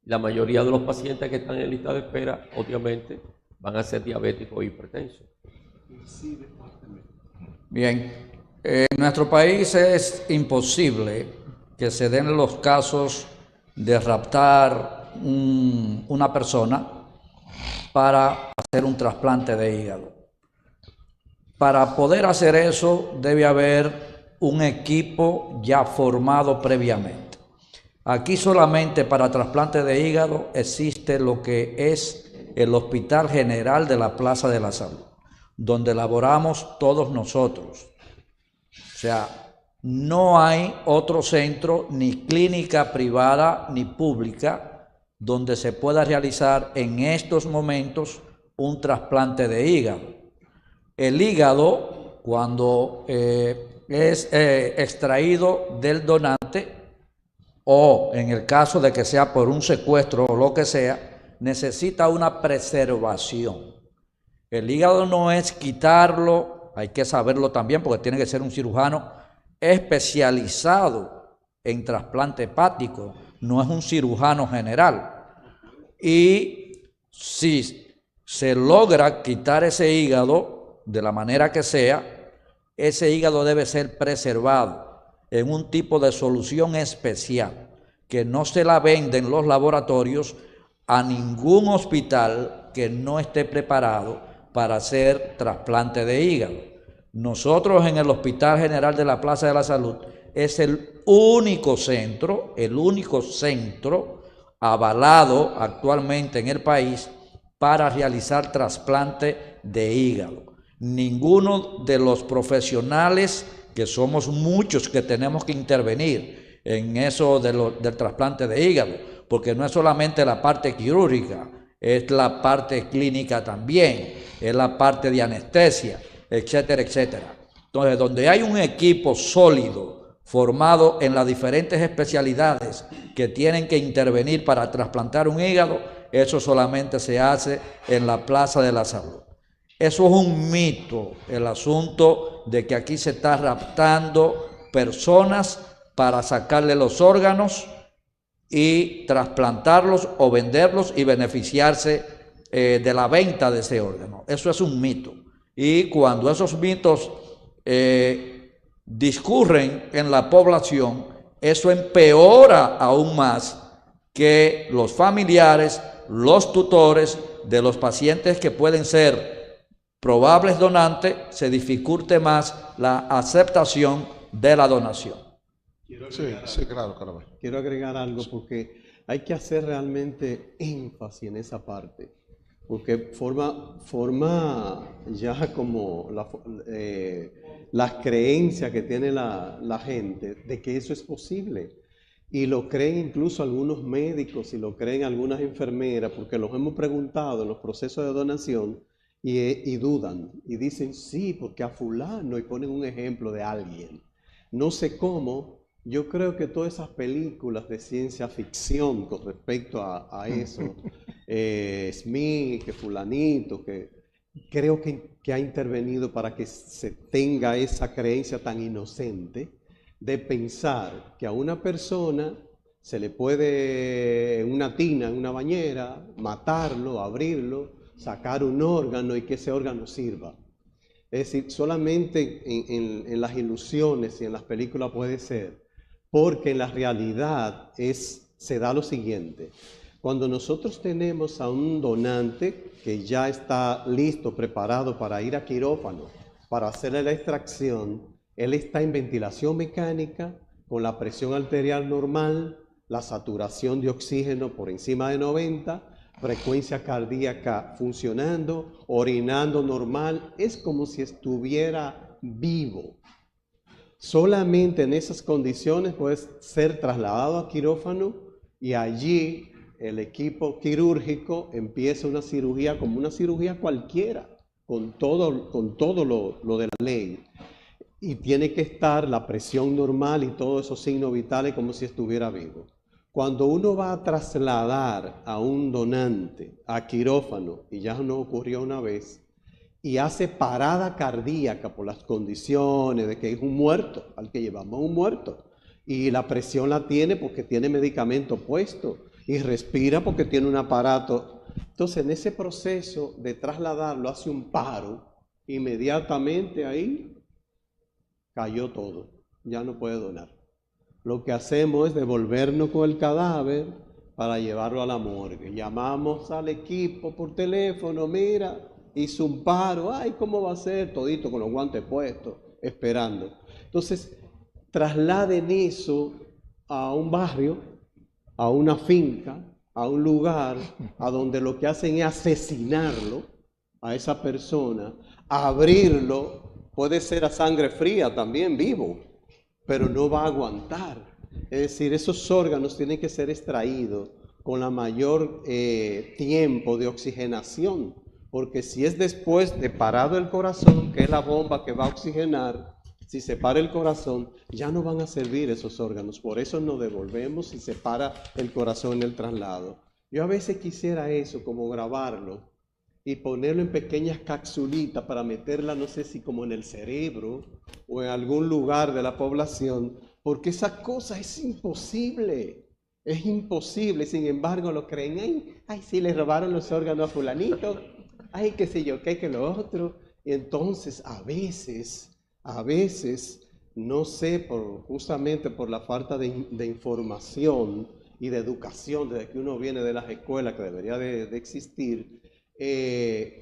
la mayoría de los pacientes que están en lista de espera, obviamente, van a ser diabéticos o hipertensos. Bien, en nuestro país es imposible que se den los casos de raptar una persona para hacer un trasplante de hígado. Para poder hacer eso debe haber un equipo ya formado previamente. Aquí solamente para trasplante de hígado existe lo que es el Hospital General de la Plaza de la Salud, donde laboramos todos nosotros. O sea, no hay otro centro, ni clínica privada ni pública, donde se pueda realizar en estos momentos un trasplante de hígado. El hígado, cuando es extraído del donante, o en el caso de que sea por un secuestro o lo que sea, necesita una preservación. El hígado no es quitarlo, hay que saberlo también porque tiene que ser un cirujano especializado en trasplante hepático, no es un cirujano general. Y si se logra quitar ese hígado de la manera que sea, ese hígado debe ser preservado en un tipo de solución especial que no se la venden los laboratorios a ningún hospital que no esté preparado para hacer trasplante de hígado. Nosotros en el Hospital General de la Plaza de la Salud es el único centro avalado actualmente en el país para realizar trasplante de hígado. Ninguno de los profesionales, que somos muchos que tenemos que intervenir en eso del trasplante de hígado, porque no es solamente la parte quirúrgica, es la parte clínica también, es la parte de anestesia, etcétera, etcétera. Entonces, donde hay un equipo sólido, formado en las diferentes especialidades que tienen que intervenir para trasplantar un hígado, eso solamente se hace en la Plaza de la Salud. Eso es un mito, el asunto de que aquí se está raptando personas para sacarle los órganos y trasplantarlos o venderlos y beneficiarse de la venta de ese órgano. Eso es un mito. Y cuando esos mitos discurren en la población, eso empeora aún más que los familiares, los tutores de los pacientes que pueden ser probables donantes, se dificulte más la aceptación de la donación. Sí, claro, Carlos. Quiero agregar algo porque hay que hacer realmente énfasis en esa parte, porque forma ya como las creencias que tiene la gente de que eso es posible. Y lo creen incluso algunos médicos y lo creen algunas enfermeras, porque los hemos preguntado en los procesos de donación y dudan y dicen sí, porque a fulano, y ponen un ejemplo de alguien. No sé cómo. Yo creo que todas esas películas de ciencia ficción con respecto a eso, Smith, que fulanito, que creo que ha intervenido para que se tenga esa creencia tan inocente de pensar que a una persona se le puede, en una tina, en una bañera, matarlo, abrirlo, sacar un órgano y que ese órgano sirva. Es decir, solamente en las ilusiones y en las películas puede ser. Porque en la realidad se da lo siguiente. Cuando nosotros tenemos a un donante que ya está listo, preparado para ir a quirófano, para hacerle la extracción, él está en ventilación mecánica, con la presión arterial normal, la saturación de oxígeno por encima de 90, frecuencia cardíaca funcionando, orinando normal, es como si estuviera vivo. Solamente en esas condiciones puede ser trasladado a quirófano y allí el equipo quirúrgico empieza una cirugía como una cirugía cualquiera, con todo lo de la ley. Y tiene que estar la presión normal y todos esos signos vitales como si estuviera vivo. Cuando uno va a trasladar a un donante a quirófano, y ya nos ocurrió una vez, y hace parada cardíaca por las condiciones de que es un muerto, al que llevamos un muerto, y la presión la tiene porque tiene medicamento puesto, y respira porque tiene un aparato. Entonces, en ese proceso de trasladarlo hace un paro, inmediatamente ahí cayó todo, ya no puede donar. Lo que hacemos es devolvernos con el cadáver para llevarlo a la morgue. Llamamos al equipo por teléfono, mira, hizo un paro, ay, ¿cómo va a ser? Todito con los guantes puestos, esperando. Entonces, trasladen eso a un barrio, a una finca, a un lugar, a donde lo que hacen es asesinarlo, a esa persona, abrirlo, puede ser a sangre fría también, vivo, pero no va a aguantar. Es decir, esos órganos tienen que ser extraídos con la mayor tiempo de oxigenación, porque si es después de parado el corazón, que es la bomba que va a oxigenar, si se para el corazón, ya no van a servir esos órganos. Por eso nos devolvemos si se para el corazón en el traslado. Yo a veces quisiera eso, como grabarlo y ponerlo en pequeñas capsulitas para meterla, no sé si como en el cerebro o en algún lugar de la población, porque esa cosa es imposible. Es imposible, sin embargo lo creen, ay, sí, le robaron los órganos a fulanito, ay, qué sé yo, qué, que lo otro. Y entonces a veces, no sé, justamente por la falta de información y de educación, desde que uno viene de las escuelas, que debería de existir,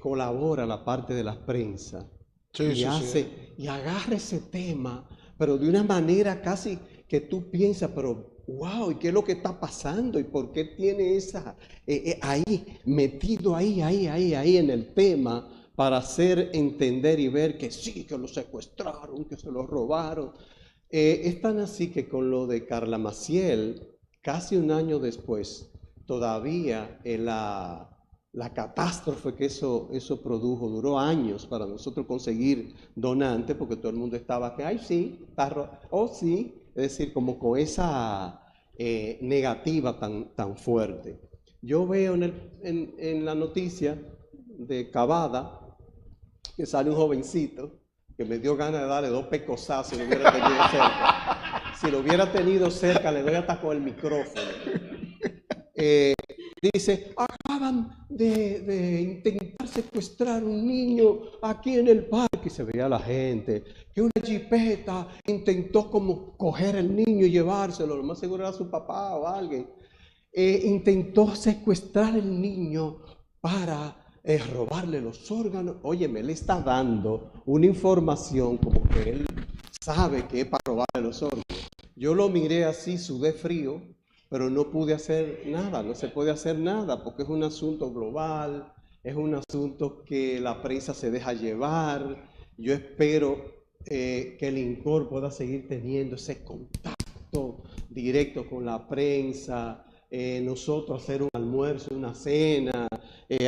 colabora la parte de la prensa y agarra ese tema, pero de una manera casi que tú piensas, pero wow, ¿y qué es lo que está pasando? ¿Y por qué tiene esa ahí, metido ahí en el tema para hacer entender y ver que sí, que lo secuestraron, que se lo robaron? Es tan así que con lo de Carla Maciel, casi un año después, todavía la catástrofe que eso produjo, duró años para nosotros conseguir donantes, porque todo el mundo estaba que, ay, sí, sí, es decir, como con esa negativa tan fuerte. Yo veo en la noticia de Cavada que sale un jovencito que me dio ganas de darle 2 pecosazos si lo hubiera tenido cerca. Si lo hubiera tenido cerca, le doy hasta con el micrófono. Dice, acaban de intentar secuestrar un niño aquí en el parque. Y se veía la gente, que una jipeta intentó como coger el niño y llevárselo, lo más seguro era su papá o alguien. Intentó secuestrar el niño para robarle los órganos. Óyeme, él está dando una información como que él sabe que es para robarle los órganos. Yo lo miré así, sudé frío, pero no pude hacer nada, no se puede hacer nada, porque es un asunto global, es un asunto que la prensa se deja llevar. Yo espero que el INCOR pueda seguir teniendo ese contacto directo con la prensa, nosotros hacer un almuerzo, una cena,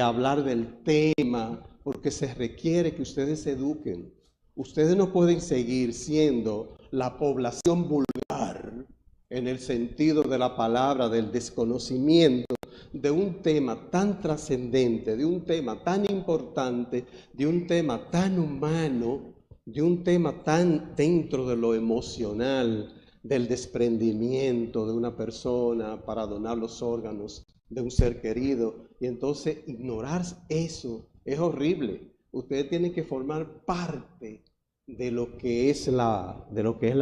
hablar del tema, porque se requiere que ustedes se eduquen. Ustedes no pueden seguir siendo la población vulgar, en el sentido de la palabra, del desconocimiento de un tema tan trascendente, de un tema tan importante, de un tema tan humano, de un tema tan dentro de lo emocional, del desprendimiento de una persona para donar los órganos de un ser querido. Y entonces ignorar eso es horrible. Ustedes tienen que formar parte de lo que es la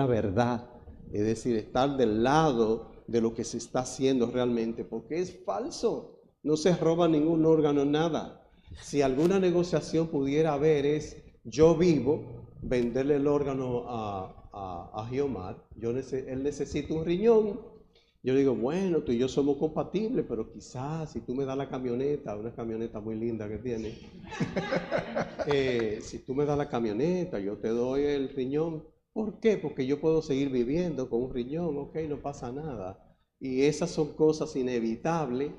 verdad. Es decir, estar del lado de lo que se está haciendo realmente, porque es falso. No se roba ningún órgano, nada. Si alguna negociación pudiera haber es, yo vivo, venderle el órgano a Giomar, él necesita un riñón. Yo digo, bueno, tú y yo somos compatibles, pero quizás si tú me das la camioneta, una camioneta muy linda que tiene, si tú me das la camioneta, yo te doy el riñón. ¿Por qué? Porque yo puedo seguir viviendo con un riñón, ok, no pasa nada. Y esas son cosas inevitables.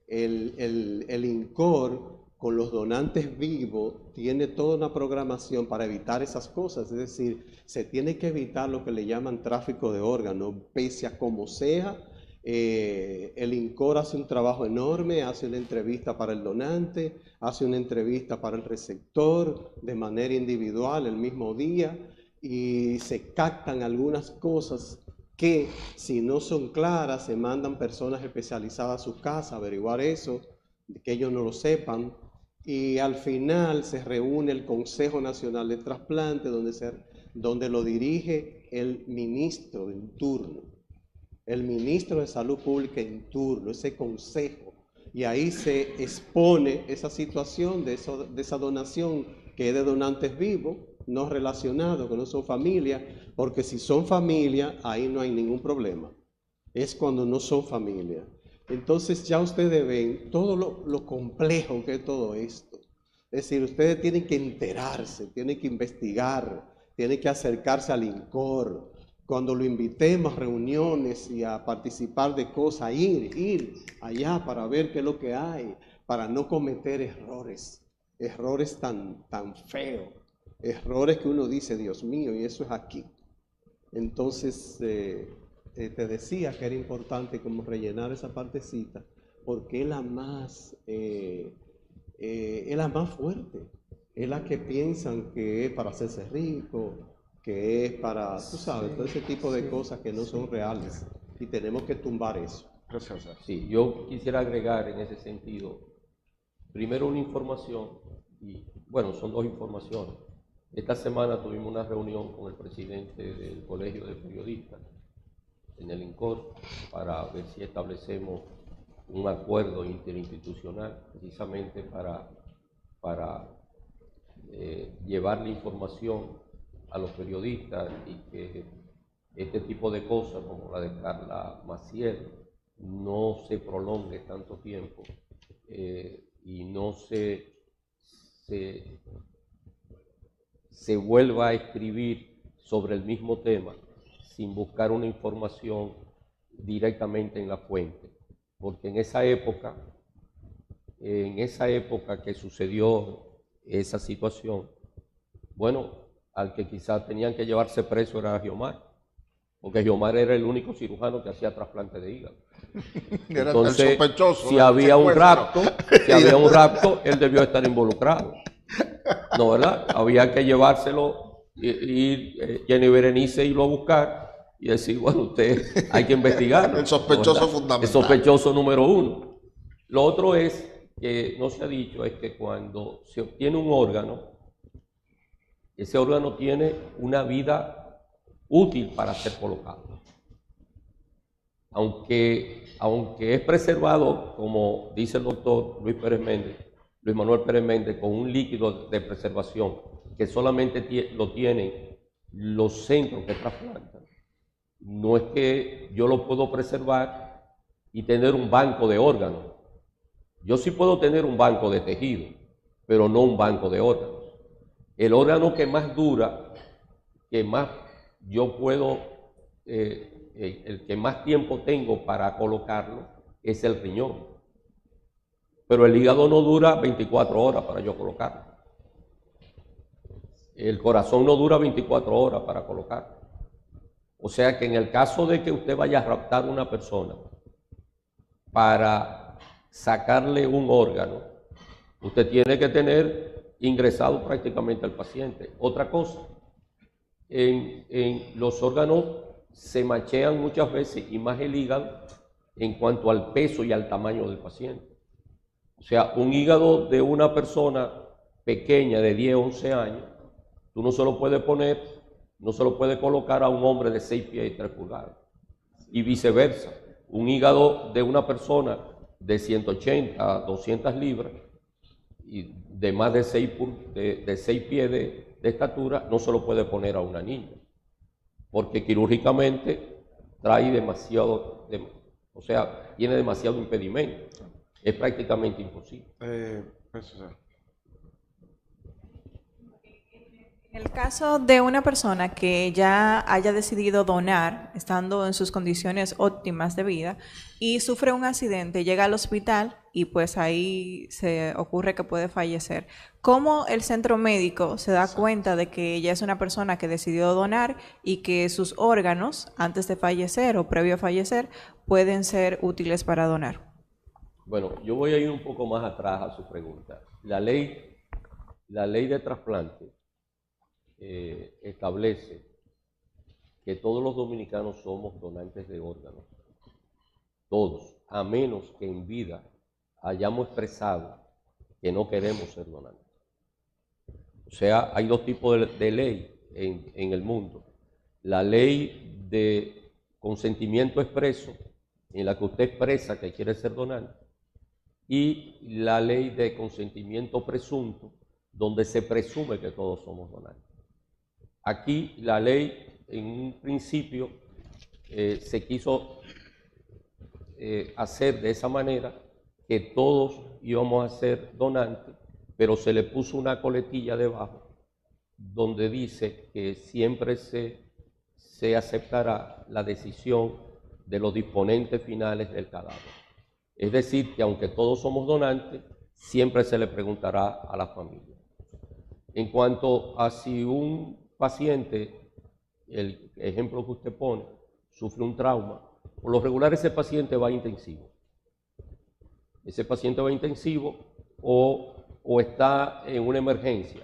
El INCOR, con los donantes vivos, tiene toda una programación para evitar esas cosas. Es decir, se tiene que evitar lo que le llaman tráfico de órganos, pese a como sea. El INCOR hace un trabajo enorme, hace una entrevista para el donante, hace una entrevista para el receptor de manera individual el mismo día, y se captan algunas cosas que, si no son claras, se mandan personas especializadas a su casa a averiguar eso, que ellos no lo sepan, y al final se reúne el Consejo Nacional de Trasplante, donde lo dirige el ministro en turno, el ministro de Salud Pública en turno, ese consejo, y ahí se expone esa situación de esa donación que es de donantes vivos, no relacionados, que no son familia, porque si son familia, ahí no hay ningún problema. Es cuando no son familia. Entonces ya ustedes ven todo lo complejo que es todo esto. Es decir, ustedes tienen que enterarse, tienen que investigar, tienen que acercarse al INCOR, Cuando lo invitemos a reuniones y a participar de cosas, ir allá para ver qué es lo que hay, para no cometer errores tan feos, errores que uno dice, Dios mío, y eso es aquí. Entonces, te decía que era importante como rellenar esa partecita, porque es la más fuerte, es la que piensan que es para hacerse rico, que es para, tú sabes, todo ese tipo de cosas que no son reales, y tenemos que tumbar eso. Sí, yo quisiera agregar en ese sentido, primero una información, y bueno, son dos informaciones. Esta semana tuvimos una reunión con el presidente del Colegio de Periodistas en el INCOR para ver si establecemos un acuerdo interinstitucional precisamente para llevar la información a los periodistas y que este tipo de cosas como la de Carla Maciel no se prolongue tanto tiempo y no se vuelva a escribir sobre el mismo tema sin buscar una información directamente en la fuente. Porque en esa época que sucedió esa situación, bueno, al que quizás tenían que llevarse preso era Giomar, porque Giomar era el único cirujano que hacía trasplante de hígado. Entonces, el sospechoso, si había un rapto, él debió estar involucrado. No, ¿verdad? Había que llevárselo, ir Jenny Berenice irlo a buscar y decir, bueno, usted hay que investigarlo. El sospechoso ¿verdad? fundamental. El sospechoso número uno. Lo otro es, que no se ha dicho, es que cuando se obtiene un órgano, ese órgano tiene una vida útil para ser colocado. Aunque es preservado, como dice el doctor Luis Manuel Pérez Méndez, con un líquido de preservación que solamente lo tienen los centros que trasplantan, no es que yo lo puedo preservar y tener un banco de órganos. Yo sí puedo tener un banco de tejido, pero no un banco de órganos. El órgano que más dura, que más yo puedo, el que más tiempo tengo para colocarlo, es el riñón. Pero el hígado no dura 24 horas para yo colocarlo. El corazón no dura 24 horas para colocarlo. O sea que en el caso de que usted vaya a raptar a una persona para sacarle un órgano, usted tiene que tener ingresado prácticamente al paciente. Otra cosa, en los órganos se machean muchas veces, y más el hígado, en cuanto al peso y al tamaño del paciente. O sea, un hígado de una persona pequeña de 10, 11 años, tú no se lo puedes poner, no se lo puedes colocar a un hombre de 6 pies y 3 pulgadas. Y viceversa, un hígado de una persona de 180 a 200 libras y de más de 6 pies de estatura, no se lo puede poner a una niña, porque quirúrgicamente trae demasiado, o sea, tiene demasiado impedimento. Es prácticamente imposible. En el caso de una persona que ya haya decidido donar, estando en sus condiciones óptimas de vida, y sufre un accidente, llega al hospital y pues ahí se ocurre que puede fallecer, ¿cómo el centro médico se da cuenta de que ella es una persona que decidió donar y que sus órganos, antes de fallecer o previo a fallecer, pueden ser útiles para donar? Bueno, yo voy a ir un poco más atrás a su pregunta. La ley de trasplante establece que todos los dominicanos somos donantes de órganos, todos, a menos que en vida hayamos expresado que no queremos ser donantes. O sea, hay dos tipos de ley en el mundo. La ley de consentimiento expreso, en la que usted expresa que quiere ser donante, y la ley de consentimiento presunto, donde se presume que todos somos donantes. Aquí la ley, en un principio, se quiso hacer de esa manera que todos íbamos a ser donantes, pero se le puso una coletilla debajo donde dice que siempre se se aceptará la decisión de los disponentes finales del cadáver. Es decir, que aunque todos somos donantes, siempre se le preguntará a la familia. En cuanto a si un paciente, el ejemplo que usted pone, sufre un trauma, por lo regular ese paciente va a intensivo. Ese paciente va a intensivo o está en una emergencia.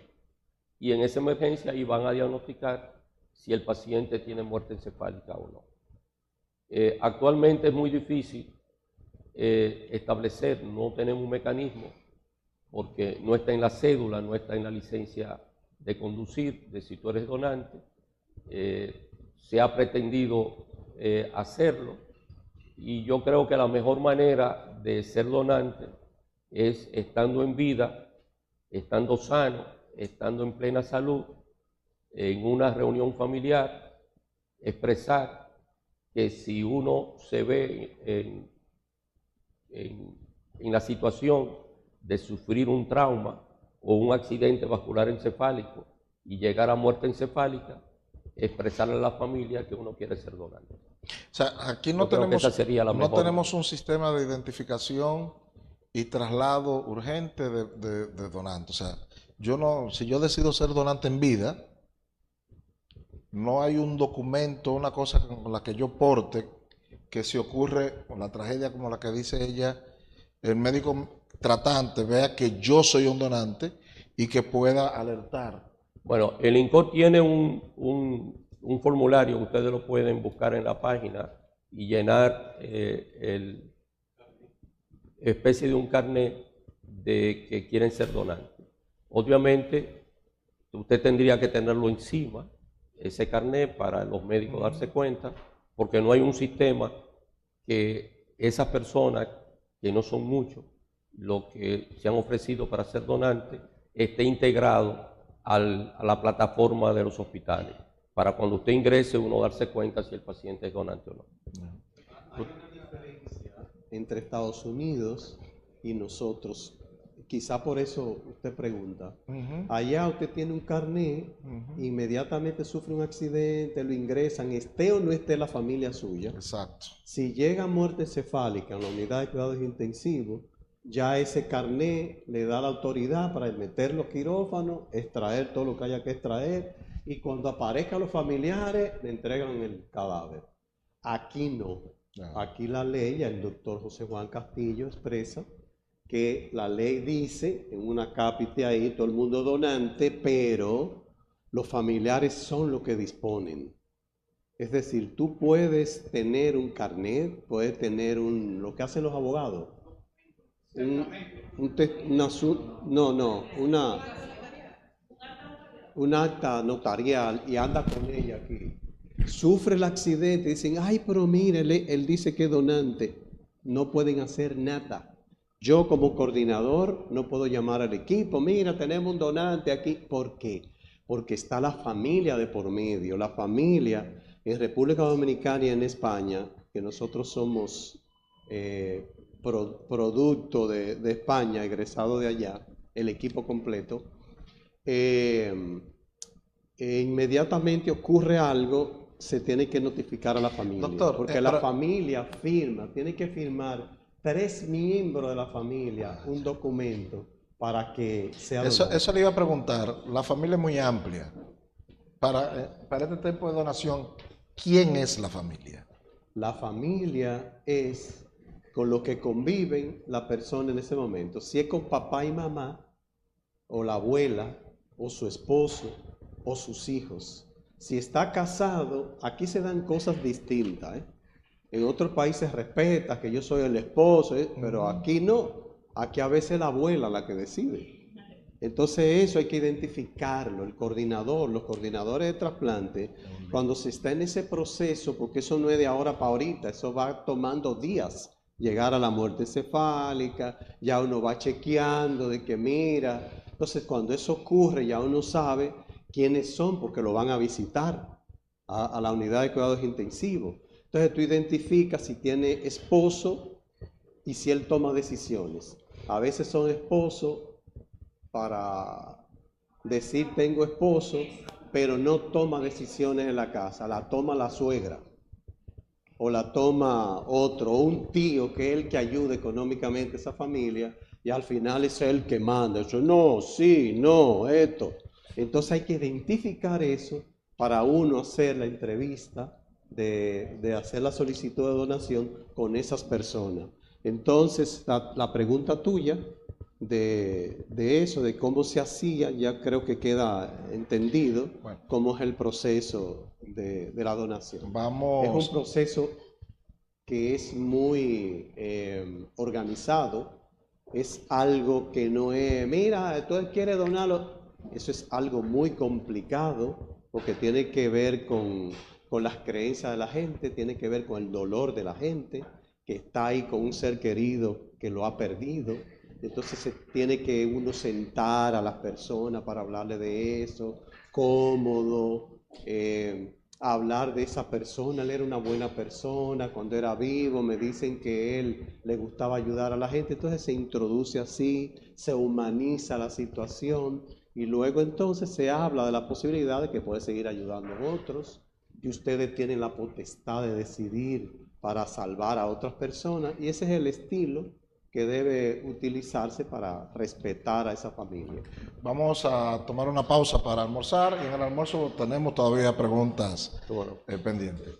Y en esa emergencia ahí van a diagnosticar si el paciente tiene muerte encefálica o no. Actualmente es muy difícil establecer, no tenemos un mecanismo, porque no está en la cédula, no está en la licencia de conducir, de si tú eres donante. Se ha pretendido hacerlo, y yo creo que la mejor manera de ser donante es estando en vida, estando sano, estando en plena salud, en una reunión familiar, expresar que si uno se ve en la situación de sufrir un trauma o un accidente vascular encefálico y llegar a muerte encefálica, expresarle a la familia que uno quiere ser donante. O sea, aquí no tenemos un sistema de identificación y traslado urgente de donante. O sea, si yo decido ser donante en vida, no hay un documento, una cosa con la que yo porte, que si ocurre una tragedia como la que dice ella, el médico tratante vea que yo soy un donante y que pueda alertar. Bueno, el INCOR tiene un formulario que ustedes lo pueden buscar en la página y llenar especie de un carnet de que quieren ser donantes. Obviamente, usted tendría que tenerlo encima, ese carnet, para los médicos darse cuenta, porque no hay un sistema que esas personas, que no son muchos, los que se han ofrecido para ser donantes, esté integrado a la plataforma de los hospitales, para cuando usted ingrese uno darse cuenta si el paciente es donante o no. Hay una diferencia entre Estados Unidos y nosotros. Quizá por eso usted pregunta. Allá usted tiene un carnet, inmediatamente sufre un accidente, lo ingresan, esté o no esté la familia suya. Exacto. Si llega muerte encefálica en la unidad de cuidados intensivos, ya ese carnet le da la autoridad para meter los quirófanos, extraer todo lo que haya que extraer, y cuando aparezcan los familiares le entregan el cadáver. Aquí no. Aquí la ley, el doctor José Juan Castillo expresa que la ley dice, en una cápita ahí, todo el mundo donante, pero los familiares son los que disponen. Es decir, tú puedes tener un carnet, puedes tener lo que hacen los abogados, un acta notarial, y anda con ella aquí. Sufre el accidente, dicen, ay, pero mire, él dice que es donante. No pueden hacer nada. Yo como coordinador no puedo llamar al equipo, mira, tenemos un donante aquí. ¿Por qué? Porque está la familia de por medio. La familia en República Dominicana y en España, que nosotros somos producto de España, egresado de allá, el equipo completo, inmediatamente ocurre algo, se tiene que notificar a la familia. Doctor, porque la familia firma, tiene que firmar 3 miembros de la familia un documento para que sea donado. Eso le iba a preguntar. La familia es muy amplia. Para este tipo de donación, ¿quién es la familia? La familia es con lo que conviven la persona en ese momento. Si es con papá y mamá, o la abuela, o su esposo, o sus hijos. Si está casado, aquí se dan cosas distintas, En otros países respeta que yo soy el esposo, pero aquí no. Aquí a veces la abuela la que decide. Entonces eso hay que identificarlo, el coordinador, los coordinadores de trasplante, cuando se está en ese proceso, porque eso no es de ahora para ahorita, eso va tomando días, llegar a la muerte encefálica, ya uno va chequeando de que mira. Entonces cuando eso ocurre ya uno sabe quiénes son, porque lo van a visitar a la unidad de cuidados intensivos. Entonces tú identificas si tiene esposo y si él toma decisiones. A veces son esposos para decir tengo esposo, pero no toma decisiones en la casa, la toma la suegra, o la toma otro, o un tío que es el que ayuda económicamente a esa familia, y al final es él que manda, eso no, sí, no, esto. Entonces hay que identificar eso para uno hacer la entrevista de hacer la solicitud de donación con esas personas. Entonces la pregunta tuya de eso, de cómo se hacía, ya creo que queda entendido cómo es el proceso de la donación. Es un proceso que es muy organizado, es algo que no es, mira, tú quieres donarlo, eso es algo muy complicado porque tiene que ver con las creencias de la gente, tiene que ver con el dolor de la gente que está ahí con un ser querido que lo ha perdido. Entonces se tiene que uno sentar a las personas para hablarle de eso, cómodo, hablar de esa persona. Él era una buena persona cuando era vivo, me dicen que él le gustaba ayudar a la gente. Entonces se introduce así, se humaniza la situación y luego entonces se habla de la posibilidad de que puede seguir ayudando a otros y ustedes tienen la potestad de decidir para salvar a otras personas y ese es el estilo que debe utilizarse para respetar a esa familia. Vamos a tomar una pausa para almorzar y en el almuerzo tenemos todavía preguntas pendientes.